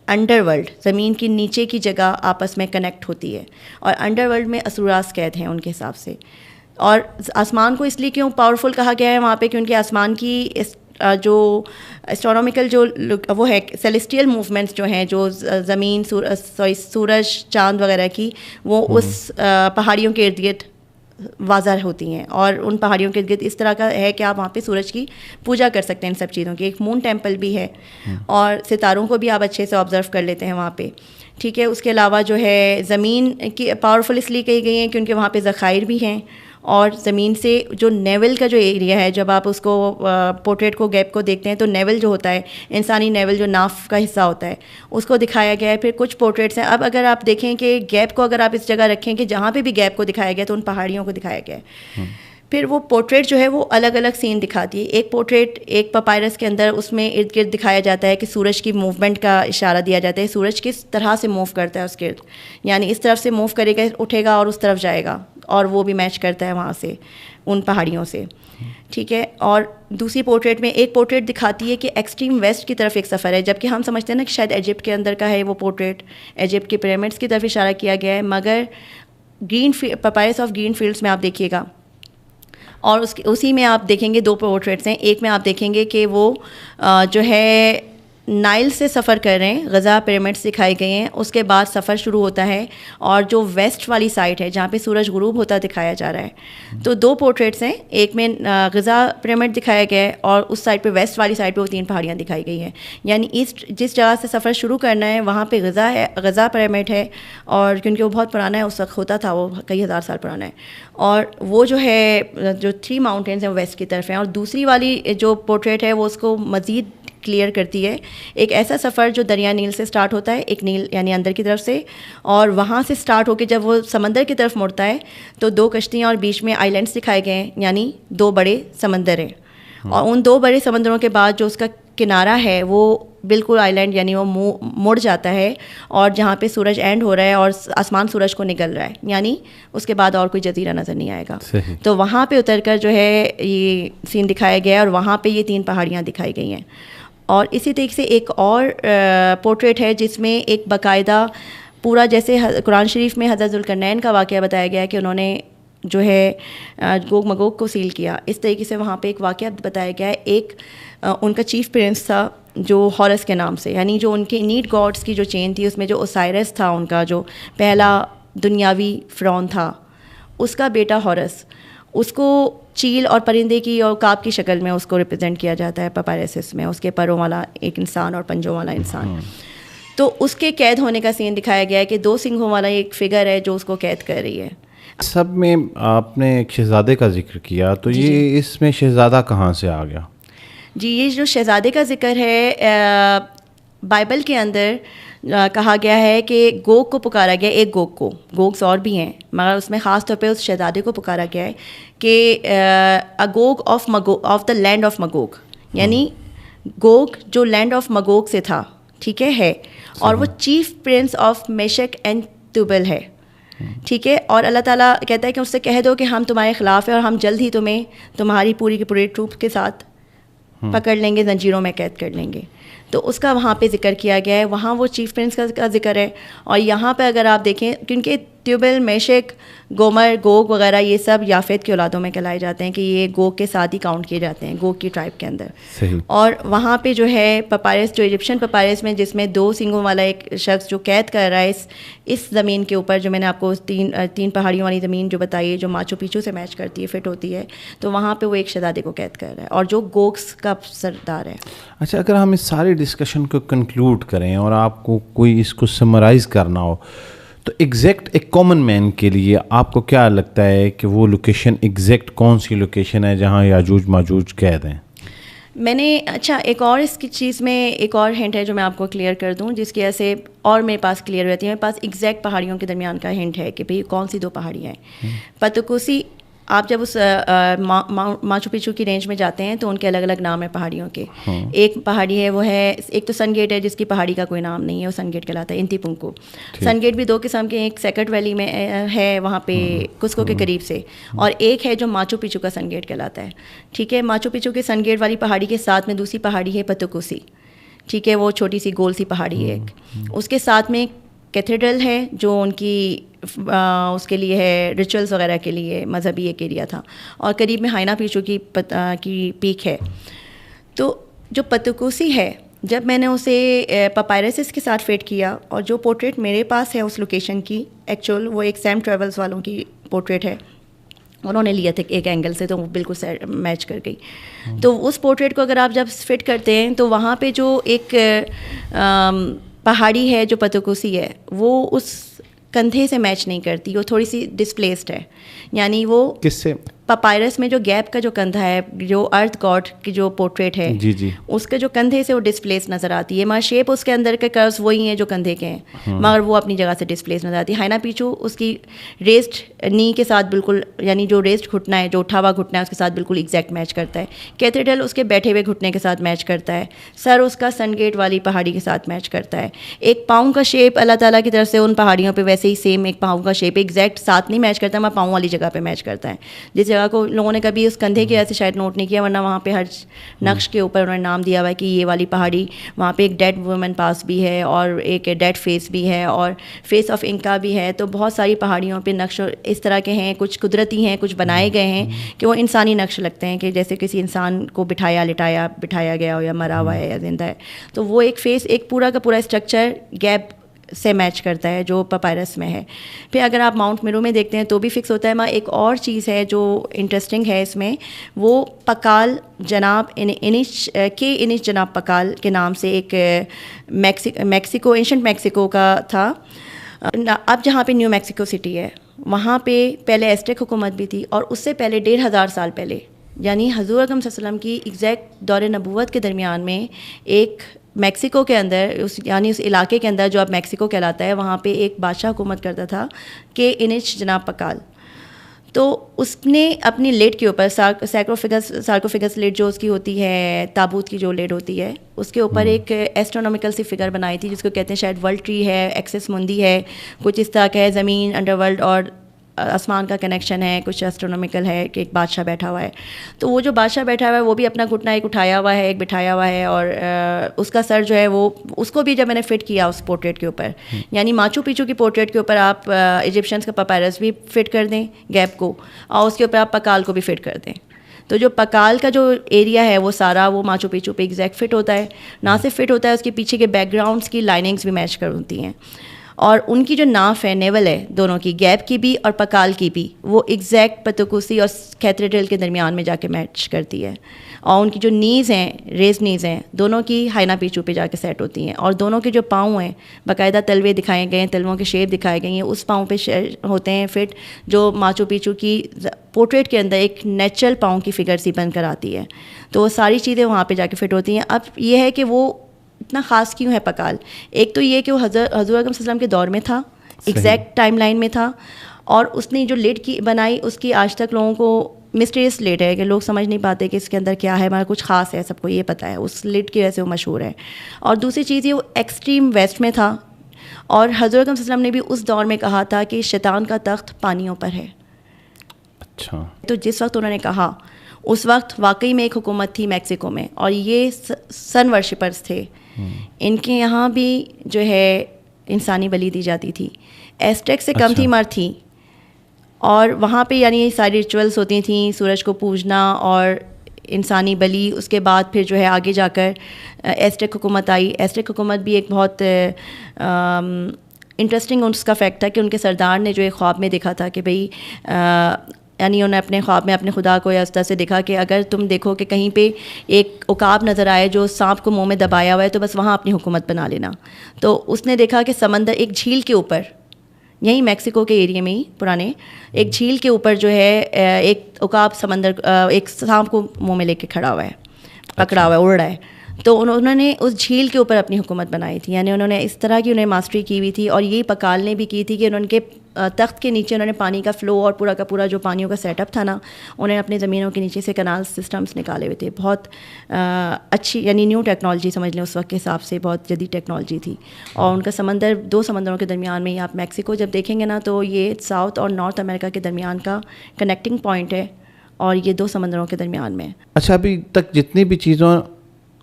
انڈر ورلڈ, زمین کی نیچے کی جگہ آپس میں کنیکٹ ہوتی ہے, اور انڈر ورلڈ میں اسوراس قید ہیں ان کے حساب سے. اور آسمان کو اس لیے کیوں پاورفل کہا گیا ہے وہاں پہ, کیونکہ آسمان کی جو اسٹرونومیکل جو وہ ہے سیلیسٹیل موومنٹس جو ہیں, جو زمین, سورج, چاند وغیرہ کی, وہ اس پہاڑیوں کے ارد گرد واضح ہوتی ہیں. اور ان پہاڑیوں کے گرد اس طرح کا ہے کہ آپ وہاں پہ سورج کی پوجا کر سکتے ہیں ان سب چیزوں کی. ایک مون ٹیمپل بھی ہے, اور ستاروں کو بھی آپ اچھے سے آبزرو کر لیتے ہیں وہاں پہ. ٹھیک ہے. اس کے علاوہ جو ہے زمین کی پاورفل اس لیے کہی گئی ہیں کیونکہ وہاں پہ ذخائر بھی ہیں, اور زمین سے جو نیول کا جو ایریا ہے, جب آپ اس کو پورٹریٹ کو, گیپ کو دیکھتے ہیں تو نیول جو ہوتا ہے, انسانی نیول جو ناف کا حصہ ہوتا ہے, اس کو دکھایا گیا ہے. پھر کچھ پورٹریٹس ہیں, اب اگر آپ دیکھیں کہ گیپ کو اگر آپ اس جگہ رکھیں کہ جہاں پہ بھی گیپ کو دکھایا گیا تو ان پہاڑیوں کو دکھایا گیا ہے. پھر وہ پورٹریٹ جو ہے وہ الگ الگ سین دکھاتی ہے. ایک پورٹریٹ ایک پپائرس کے اندر اس میں ارد گرد دکھایا جاتا ہے کہ سورج کی موومنٹ کا اشارہ دیا جاتا ہے, سورج کس طرح سے موو کرتا ہے اس گرد, یعنی اس طرف سے موو کرے گا, اٹھے گا اور اس طرف جائے گا, اور وہ بھی میچ کرتا ہے وہاں سے ان پہاڑیوں سے, ٹھیک ہے. اور دوسری پورٹریٹ میں ایک پورٹریٹ دکھاتی ہے کہ ایکسٹریم ویسٹ کی طرف ایک سفر ہے, جبکہ ہم سمجھتے ہیں نا کہ شاید ایجپٹ کے اندر کا ہے وہ پورٹریٹ, ایجپٹ کے پیرامڈس کی طرف اشارہ کیا گیا ہے, مگر green papyrus of green fields میں آپ دیکھیے گا, اور اسی میں آپ دیکھیں گے 2 پورٹریٹس ہیں. ایک میں آپ دیکھیں گے کہ وہ جو ہے نائل سے سفر کر رہے ہیں, غزہ پیرامڈس دکھائے گئے ہیں, اس کے بعد سفر شروع ہوتا ہے, اور جو ویسٹ والی سائڈ ہے جہاں پہ سورج غروب ہوتا دکھایا جا رہا ہے. تو 2 پورٹریٹس ہیں, ایک میں غزہ پیرامڈ دکھایا گیا ہے, اور اس سائڈ پہ ویسٹ والی سائڈ پہ وہ 3 پہاڑیاں دکھائی گئی ہیں. یعنی ایسٹ جس جگہ سے سفر شروع کرنا ہے وہاں پہ غزہ پیرامڈ ہے, اور کیونکہ وہ بہت پرانا ہے, اس وقت ہوتا تھا, وہ کئی ہزار سال پرانا ہے, اور وہ جو ہے جو 3 ماؤنٹینز ہیں وہ ویسٹ کی طرف ہیں. اور دوسری والی جو پورٹریٹ ہے وہ اس کو مزید کلیئر کرتی ہے, ایک ایسا سفر جو دریا نیل سے سٹارٹ ہوتا ہے, ایک نیل یعنی اندر کی طرف سے, اور وہاں سے سٹارٹ ہو کے جب وہ سمندر کی طرف مڑتا ہے تو 2 کشتیاں اور بیچ میں آئی لینڈس دکھائے گئے ہیں, یعنی 2 بڑے سمندر ہیں. اور ان 2 بڑے سمندروں کے بعد جو اس کا کنارہ ہے وہ بالکل آئی لینڈ یعنی وہ مڑ جاتا ہے, اور جہاں پہ سورج اینڈ ہو رہا ہے اور آسمان سورج کو نگل رہا ہے, یعنی اس کے بعد اور کوئی جزیرہ نظر نہیں آئے گا. تو وہاں پہ اتر کر جو ہے یہ سین دکھایا گیا ہے, اور وہاں پہ یہ 3 پہاڑیاں دکھائی گئی ہیں. اور اسی طریقے سے ایک اور پورٹریٹ ہے جس میں ایک باقاعدہ پورا, جیسے قرآن شریف میں حضرت ذوالقرنین کا واقعہ بتایا گیا ہے کہ انہوں نے جو ہے گوگ مگوگ کو سیل کیا, اس طریقے سے وہاں پہ ایک واقعہ بتایا گیا ہے. ایک ان کا چیف پرنس تھا جو ہورس کے نام سے, یعنی جو ان کے نیٹ گاڈس کی جو چین تھی اس میں جو اوسائرس تھا, ان کا جو پہلا دنیاوی فرعون تھا, اس کا بیٹا ہورس, اس کو چیل اور پرندے کی اور کاپ کی شکل میں اس کو ریپرزینٹ کیا جاتا ہے پپائرسس میں, اس کے پروں والا ایک انسان اور پنجوں والا انسان. تو اس کے قید ہونے کا سین دکھایا گیا ہے کہ 2 سنگھوں والا ایک فگر ہے جو اس کو قید کر رہی ہے. سب میں آپ نے ایک شہزادے کا ذکر کیا, تو یہ اس میں شہزادہ کہاں سے آ گیا؟ جی, یہ جو شہزادے کا ذکر ہے بائبل کے اندر کہا گیا ہے کہ گوگ کو پکارا گیا, ایک گوگ کو, گوگس اور بھی ہیں مگر اس میں خاص طور پہ اس شہزادے کو پکارا گیا ہے کہ گوگ آف دا لینڈ آف مگوگ, یعنی گوگ جو لینڈ آف مگوگ سے تھا, ٹھیک ہے, اور وہ چیف پرنس آف میشک اینڈ توبل ہے, ٹھیک ہے. اور اللہ تعالیٰ کہتا ہے کہ اس سے کہہ دو کہ ہم تمہارے خلاف ہیں اور ہم جلد ہی تمہیں تمہاری پوری کی پوری ٹروپ کے ساتھ پکڑ لیں گے, زنجیروں میں قید کر لیں گے. تو اس کا وہاں پہ ذکر کیا گیا ہے, وہاں وہ چیف پرنس کا ذکر ہے. اور یہاں پہ اگر آپ دیکھیں, کیونکہ ٹیوبل, میشک, گومر, گوگ وغیرہ یہ سب یافت کی اولادوں میں کہلائے جاتے ہیں کہ یہ گوگ کے ساتھ ہی کاؤنٹ کیے جاتے ہیں, گوگ کی ٹرائب کے اندر. اور وہاں پہ جو ہے پپائرس, جو ایجپشن پپائرس میں جس میں 2 سنگھوں والا ایک شخص جو قید کر رہا ہے اس زمین کے اوپر, جو میں نے آپ کو 3 پہاڑیوں والی زمین جو بتائی ہے جو ماچو پیچو سے میچ کرتی ہے, فٹ ہوتی ہے, تو وہاں پہ وہ ایک شہزادے کو قید کر رہا ہے اور جو گوگس کا سردار ہے. اچھا, اگر ہم اس سارے ڈسکشن کو کنکلوڈ کریں اور آپ کو کوئی اس کو سمرائز کرنا ہو, تو ایگزیکٹ ایک کامن مین کے لیے آپ کو کیا لگتا ہے کہ وہ لوکیشن ایگزیکٹ کون سی لوکیشن ہے جہاں یاجوج ماجوج قید ہیں؟ میں نے اچھا ایک اور اس کی چیز میں ایک اور ہنٹ ہے جو میں آپ کو کلیئر کر دوں, جس کی وجہ سے اور میرے پاس کلیئر رہتی ہے. میرے پاس ایگزیکٹ پہاڑیوں کے درمیان کا ہنٹ ہے کہ بھئی کون سی 2 پہاڑیاں ہیں. پتوکوسی, آپ جب اس ماچو پیچو کی رینج میں جاتے ہیں تو ان کے الگ الگ نام ہیں پہاڑیوں کے. ایک پہاڑی ہے وہ ہے, ایک تو سن گیٹ ہے جس کی پہاڑی کا کوئی نام نہیں ہے, وہ سن گیٹ کہلاتا ہے, انتی پنکو. سن گیٹ بھی 2 قسم کے, ایک سیکرٹ ویلی میں ہے وہاں پہ کسکو کے قریب سے, اور ایک ہے جو ماچو پیچو کا سن گیٹ کہلاتا ہے, ٹھیک ہے. ماچو پیچو کے سن گیٹ والی پہاڑی کے ساتھ میں دوسری پہاڑی ہے پتوکوسی, ٹھیک ہے, وہ چھوٹی سی گول سی پہاڑی ہے ایک. اس کے ساتھ میں کیتھیڈرل ہے جو ان کی اس کے لیے ہے ریچولس وغیرہ کے لیے, مذہبی ایک ایریا تھا, اور قریب میں ہائنا پیچو کی پیک ہے. تو جو پتوکوسی ہے, جب میں نے اسے پپائرسس کے ساتھ فٹ کیا, اور جو پورٹریٹ میرے پاس ہے اس لوکیشن کی ایکچوئل, وہ ایک سیم ٹریولز والوں کی پورٹریٹ ہے, انہوں نے لیا تھا ایک اینگل سے, تو وہ بالکل میچ کر گئی. تو اس پورٹریٹ کو اگر آپ جب فٹ کرتے ہیں تو وہاں پہ جو ایک پہاڑی ہے جو پتوکوسی ہے, وہ اس کندھے سے میچ نہیں کرتی, وہ تھوڑی سی ڈسپلیسڈ ہے. یعنی وہ کس سے پپائرس میں جو گیپ کا جو کندھا ہے, جو ارتھ گاڈ کی جو پورٹریٹ ہے, جی جی, اس کے جو کندھے سے وہ ڈسپلیس نظر آتی ہے, مگر شیپ اس کے اندر کے کروز وہی ہیں جو کندھے کے ہیں, مگر وہ اپنی جگہ سے ڈسپلیس نظر آتی ہے. ہائنا پیچو اس کی ریسٹ نی کے ساتھ بالکل, یعنی جو ریسٹ گھٹنا ہے, جو اٹھا ہوا گھٹنا ہے اس کے ساتھ بالکل ایگزیکٹ میچ کرتا ہے. کیتھیڈرل اس کے بیٹھے ہوئے گھٹنے کے ساتھ میچ کرتا ہے. سر اس کا سن گیٹ والی پہاڑی کے ساتھ میچ کرتا ہے. ایک پاؤں کا شیپ اللہ تعالیٰ کی طرف سے ان پہاڑیوں پہ ویسے ہی سیم ایک پاؤں کا شیپ ایگزیکٹ ساتھ نہیں میچ کرتا, مگر پاؤں والی جگہ پہ میچ کرتا ہے, جس جگہ کو لوگوں نے کبھی اس کندھے کی ایسے شاید نوٹ نہیں کیا, ورنہ وہاں پہ ہر نقش کے اوپر انہوں نے نام دیا ہوا ہے کہ یہ والی پہاڑی, وہاں پہ ایک ڈیڈ وومن پاس بھی ہے اور ایک ڈیڈ فیس بھی ہے اور فیس آف انکا بھی ہے. تو بہت ساری پہاڑیوں پہ نقش اس طرح کے ہیں, کچھ قدرتی ہیں, کچھ بنائے گئے ہیں کہ وہ انسانی نقش لگتے ہیں, کہ جیسے کسی انسان کو بٹھایا گیا ہو یا مرا ہوا ہے یا زندہ ہے. تو وہ ایک فیس, ایک پورا کا پورا اسٹرکچر گیپ سے میچ کرتا ہے جو پپائرس میں ہے. پھر اگر آپ ماؤنٹ میرو میں دیکھتے ہیں تو بھی فکس ہوتا ہے. ماں ایک اور چیز ہے جو انٹرسٹنگ ہے اس میں, وہ پکال جناب انیش جناب پکال کے نام سے ایک میکسیکو اینشنٹ میکسیکو کا تھا. اب جہاں پہ نیو میکسیکو سٹی ہے وہاں پہ پہلے ایسٹیک حکومت بھی تھی, اور اس سے پہلے 1500 سال پہلے, یعنی حضور اکرم صلی اللہ علیہ وسلم کی ایگزیکٹ دور نبوت کے درمیان میں ایک میکسیکو کے اندر یعنی اس علاقے کے اندر جو اب میکسیکو کہلاتا ہے, وہاں پہ ایک بادشاہ حکومت کرتا تھا کہ انیش جناب پکال. تو اس نے اپنی لیڈ کے اوپر سارکوفیگس لیڈ جو اس کی ہوتی ہے, تابوت کی جو لیڈ ہوتی ہے, اس کے اوپر ایک ایسٹرونومیکل سی فگر بنائی تھی جس کو کہتے ہیں شاید ورلڈ ٹری ہے, ایکسس مندی ہے, کچھ اس طرح کا ہے, زمین, انڈر ورلڈ اور آسمان کا کنیکشن ہے, کچھ ایسٹرونومیکل ہے کہ ایک بادشاہ بیٹھا ہوا ہے. تو وہ جو بادشاہ بیٹھا ہوا ہے وہ بھی اپنا گھٹنا ایک اٹھایا ہوا ہے, ایک بٹھایا ہوا ہے, اور اس کا سر جو ہے وہ, اس کو بھی جب میں نے فٹ کیا اس پورٹریٹ کے اوپر, یعنی ماچو پیچو کی پورٹریٹ کے اوپر آپ ایجپشنس کا پپائرس بھی فٹ کر دیں گیپ کو, اور اس کے اوپر آپ پکال کو بھی فٹ کر دیں, تو جو پکال کا جو ایریا ہے وہ سارا وہ ماچو پیچو پہ ایگزیکٹ فٹ ہوتا ہے. نہ صرف فٹ ہوتا ہے, اس کے پیچھے کے بیک گراؤنڈس کی لائننگس بھی میچ کر ہوتی ہیں, اور ان کی جو ناف ہے, نیول ہے دونوں کی, گیپ کی بھی اور پکال کی بھی, وہ ایگزیکٹ پتوکوسی اور کیتھیڈرل کے درمیان میں جا کے میچ کرتی ہے. اور ان کی جو نیز ہیں, ریز نیز ہیں, دونوں کی ہائنا پیچو پہ جا کے سیٹ ہوتی ہیں, اور دونوں کے جو پاؤں ہیں باقاعدہ تلوے دکھائے گئے ہیں, تلووں کے شیپ دکھائے گئے ہیں, اس پاؤں پہ ہوتے ہیں فٹ, جو ماچو پیچو کی پورٹریٹ کے اندر ایک نیچرل پاؤں کی فگر سی بن کر آتی ہے. تو وہ ساری چیزیں وہاں پہ جا کے فٹ ہوتی ہیں. اب یہ ہے کہ وہ اتنا خاص کیوں ہے پکال, ایک تو یہ کہ وہ حضور اکرم صلی اللہ علیہ وسلم کے دور میں تھا, ایگزیکٹ ٹائم لائن میں تھا, اور اس نے جو لیڈ کی بنائی اس کی آج تک لوگوں کو مسٹریس لیڈ ہے کہ لوگ سمجھ نہیں پاتے کہ اس کے اندر کیا ہے, ہمارا کچھ خاص ہے, سب کو یہ پتہ ہے اس لیڈ کی وجہ سے وہ مشہور ہے. اور دوسری چیز یہ وہ ایکسٹریم ویسٹ میں تھا, اور حضور اکرم صلی اللہ علیہ وسلم نے بھی اس دور میں کہا تھا کہ شیطان کا تخت پانیوں پر ہے. اچھا, تو جس وقت انہوں نے کہا اس وقت واقعی میں ایک حکومت تھی میکسیکو میں, اور یہ سن ورشپرز تھے. ان کے یہاں بھی جو ہے انسانی بلی دی جاتی تھی, ایسٹیک سے کم تھی مر تھی, اور وہاں پہ یعنی ساری ریچولس ہوتی تھیں, سورج کو پوجنا اور انسانی بلی. اس کے بعد پھر جو ہے آگے جا کر ایسٹیک حکومت آئی. ایسٹیک حکومت بھی ایک بہت انٹرسٹنگ اس کا فیکٹ تھا کہ ان کے سردار نے جو ایک خواب میں دیکھا تھا کہ بھئی یعنی انہوں نے اپنے خواب میں اپنے خدا کو اس طرح سے دیکھا کہ اگر تم دیکھو کہ کہیں پہ ایک عقاب نظر آئے جو سانپ کو منہ میں دبایا ہوا ہے تو بس وہاں اپنی حکومت بنا لینا. تو اس نے دیکھا کہ سمندر ایک جھیل کے اوپر, یہیں میکسیکو کے ایریے میں ہی پرانے, ایک جھیل کے اوپر جو ہے ایک عقاب سمندر ایک سانپ کو منہ میں لے کے کھڑا ہوا ہے, پکڑا ہوا ہے, اڑ رہا ہے. تو انہوں نے اس جھیل کے اوپر اپنی حکومت بنائی تھی, یعنی انہوں نے اس طرح کی انہیں ماسٹری کی ہوئی تھی. اور یہی پکال نے بھی کی تھی کہ انہوں کے تخت کے نیچے انہوں نے پانی کا فلو اور پورا کا پورا جو پانیوں کا سیٹ اپ تھا نا, انہیں اپنے زمینوں کے نیچے سے کنال سسٹمز نکالے ہوئے تھے. بہت اچھی یعنی نیو ٹیکنالوجی سمجھ لیں, اس وقت کے حساب سے بہت جدید ٹیکنالوجی تھی. اور ان کا سمندر 2 سمندروں کے درمیان میں ہی آپ میکسیکو جب دیکھیں گے نا تو یہ ساؤتھ اور نارتھ امریکہ کے درمیان کا کنیکٹنگ پوائنٹ ہے, اور یہ 2 سمندروں کے درمیان میں. اچھا, ابھی تک جتنی بھی چیزوں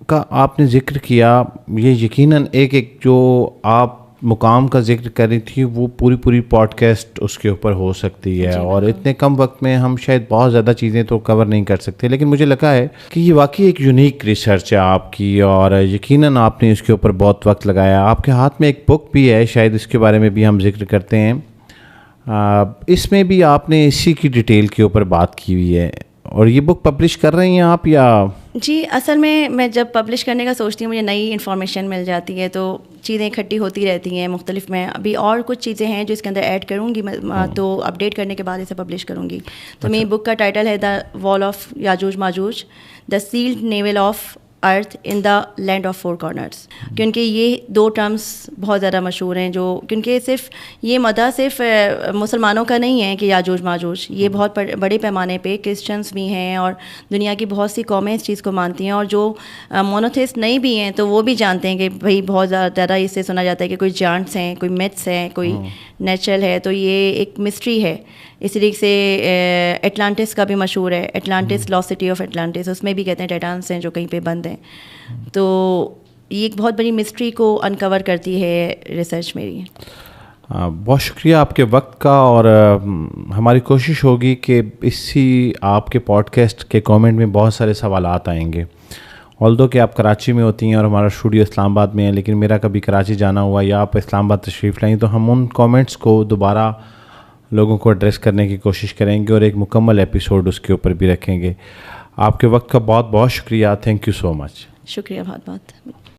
کا آپ نے ذکر کیا, یہ یقیناً ایک جو آپ مقام کا ذکر کر رہی تھی وہ پوری پوڈ کاسٹ اس کے اوپر ہو سکتی ہے, اور اتنے کم وقت میں ہم شاید بہت زیادہ چیزیں تو کور نہیں کر سکتے. لیکن مجھے لگا ہے کہ یہ واقعی ایک یونیک ریسرچ ہے آپ کی, اور یقیناً آپ نے اس کے اوپر بہت وقت لگایا. آپ کے ہاتھ میں ایک بک بھی ہے, شاید اس کے بارے میں بھی ہم ذکر کرتے ہیں. اس میں بھی آپ نے اسی کی ڈیٹیل کے اوپر بات کی ہوئی ہے, اور یہ بک پبلش کر رہی ہیں آپ یا؟ جی, اصل میں جب پبلش کرنے کا سوچتی ہوں مجھے نئی انفارمیشن مل جاتی ہے, تو چیزیں اکٹھی ہوتی رہتی ہیں مختلف. میں ابھی اور کچھ چیزیں ہیں جو اس کے اندر ایڈ کروں گی, تو اپڈیٹ کرنے کے بعد اسے پبلش کروں گی. تو میری بک کا ٹائٹل ہے دا وال آف یاجوج ماجوج, the sealed navel of earth in the land of four corners. کیونکہ یہ دو ٹرمز بہت زیادہ مشہور ہیں, جو کیونکہ صرف یہ مدعا صرف مسلمانوں کا نہیں ہے کہ یاجوج ماجوج, یہ بہت بڑے پیمانے پہ کرسچنس بھی ہیں اور دنیا کی بہت سی قومیں اس چیز کو مانتی ہیں, اور جو مونوتھسٹ نہیں بھی ہیں تو وہ بھی جانتے ہیں کہ بھائی بہت زیادہ اس سے سنا جاتا ہے کہ کوئی جانٹس ہیں, کوئی میتھس ہیں, کوئی نیچرل ہے. تو یہ ایک مسٹری ہے. اس طریقے سے اٹلانٹس کا بھی مشہور ہے, Atlantis lost city of Atlantis, اس میں بھی کہتے ہیں ٹائٹانس ہیں جو کہیں پہ بند ہیں. تو یہ ایک بہت بڑی مسٹری کو انکور کرتی ہے ریسرچ میری. بہت شکریہ آپ کے وقت کا, اور ہماری کوشش ہوگی کہ اسی آپ کے پوڈ کاسٹ کے کامنٹ میں بہت سارے سوالات آئیں گے. آلدو کہ آپ کراچی میں ہوتی ہیں اور ہمارا اسٹوڈیو اسلام آباد میں ہے, لیکن میرا کبھی کراچی جانا ہوا یا آپ اسلام آباد تشریف لائیں تو ہم ان کامنٹس کو دوبارہ لوگوں کو ایڈریس کرنے کی کوشش کریں گے اور ایک مکمل ایپیسوڈ اس کے اوپر بھی رکھیں گے. آپ کے وقت کا بہت بہت شکریہ. تھینک یو سو مچ. شکریہ بہت بہت.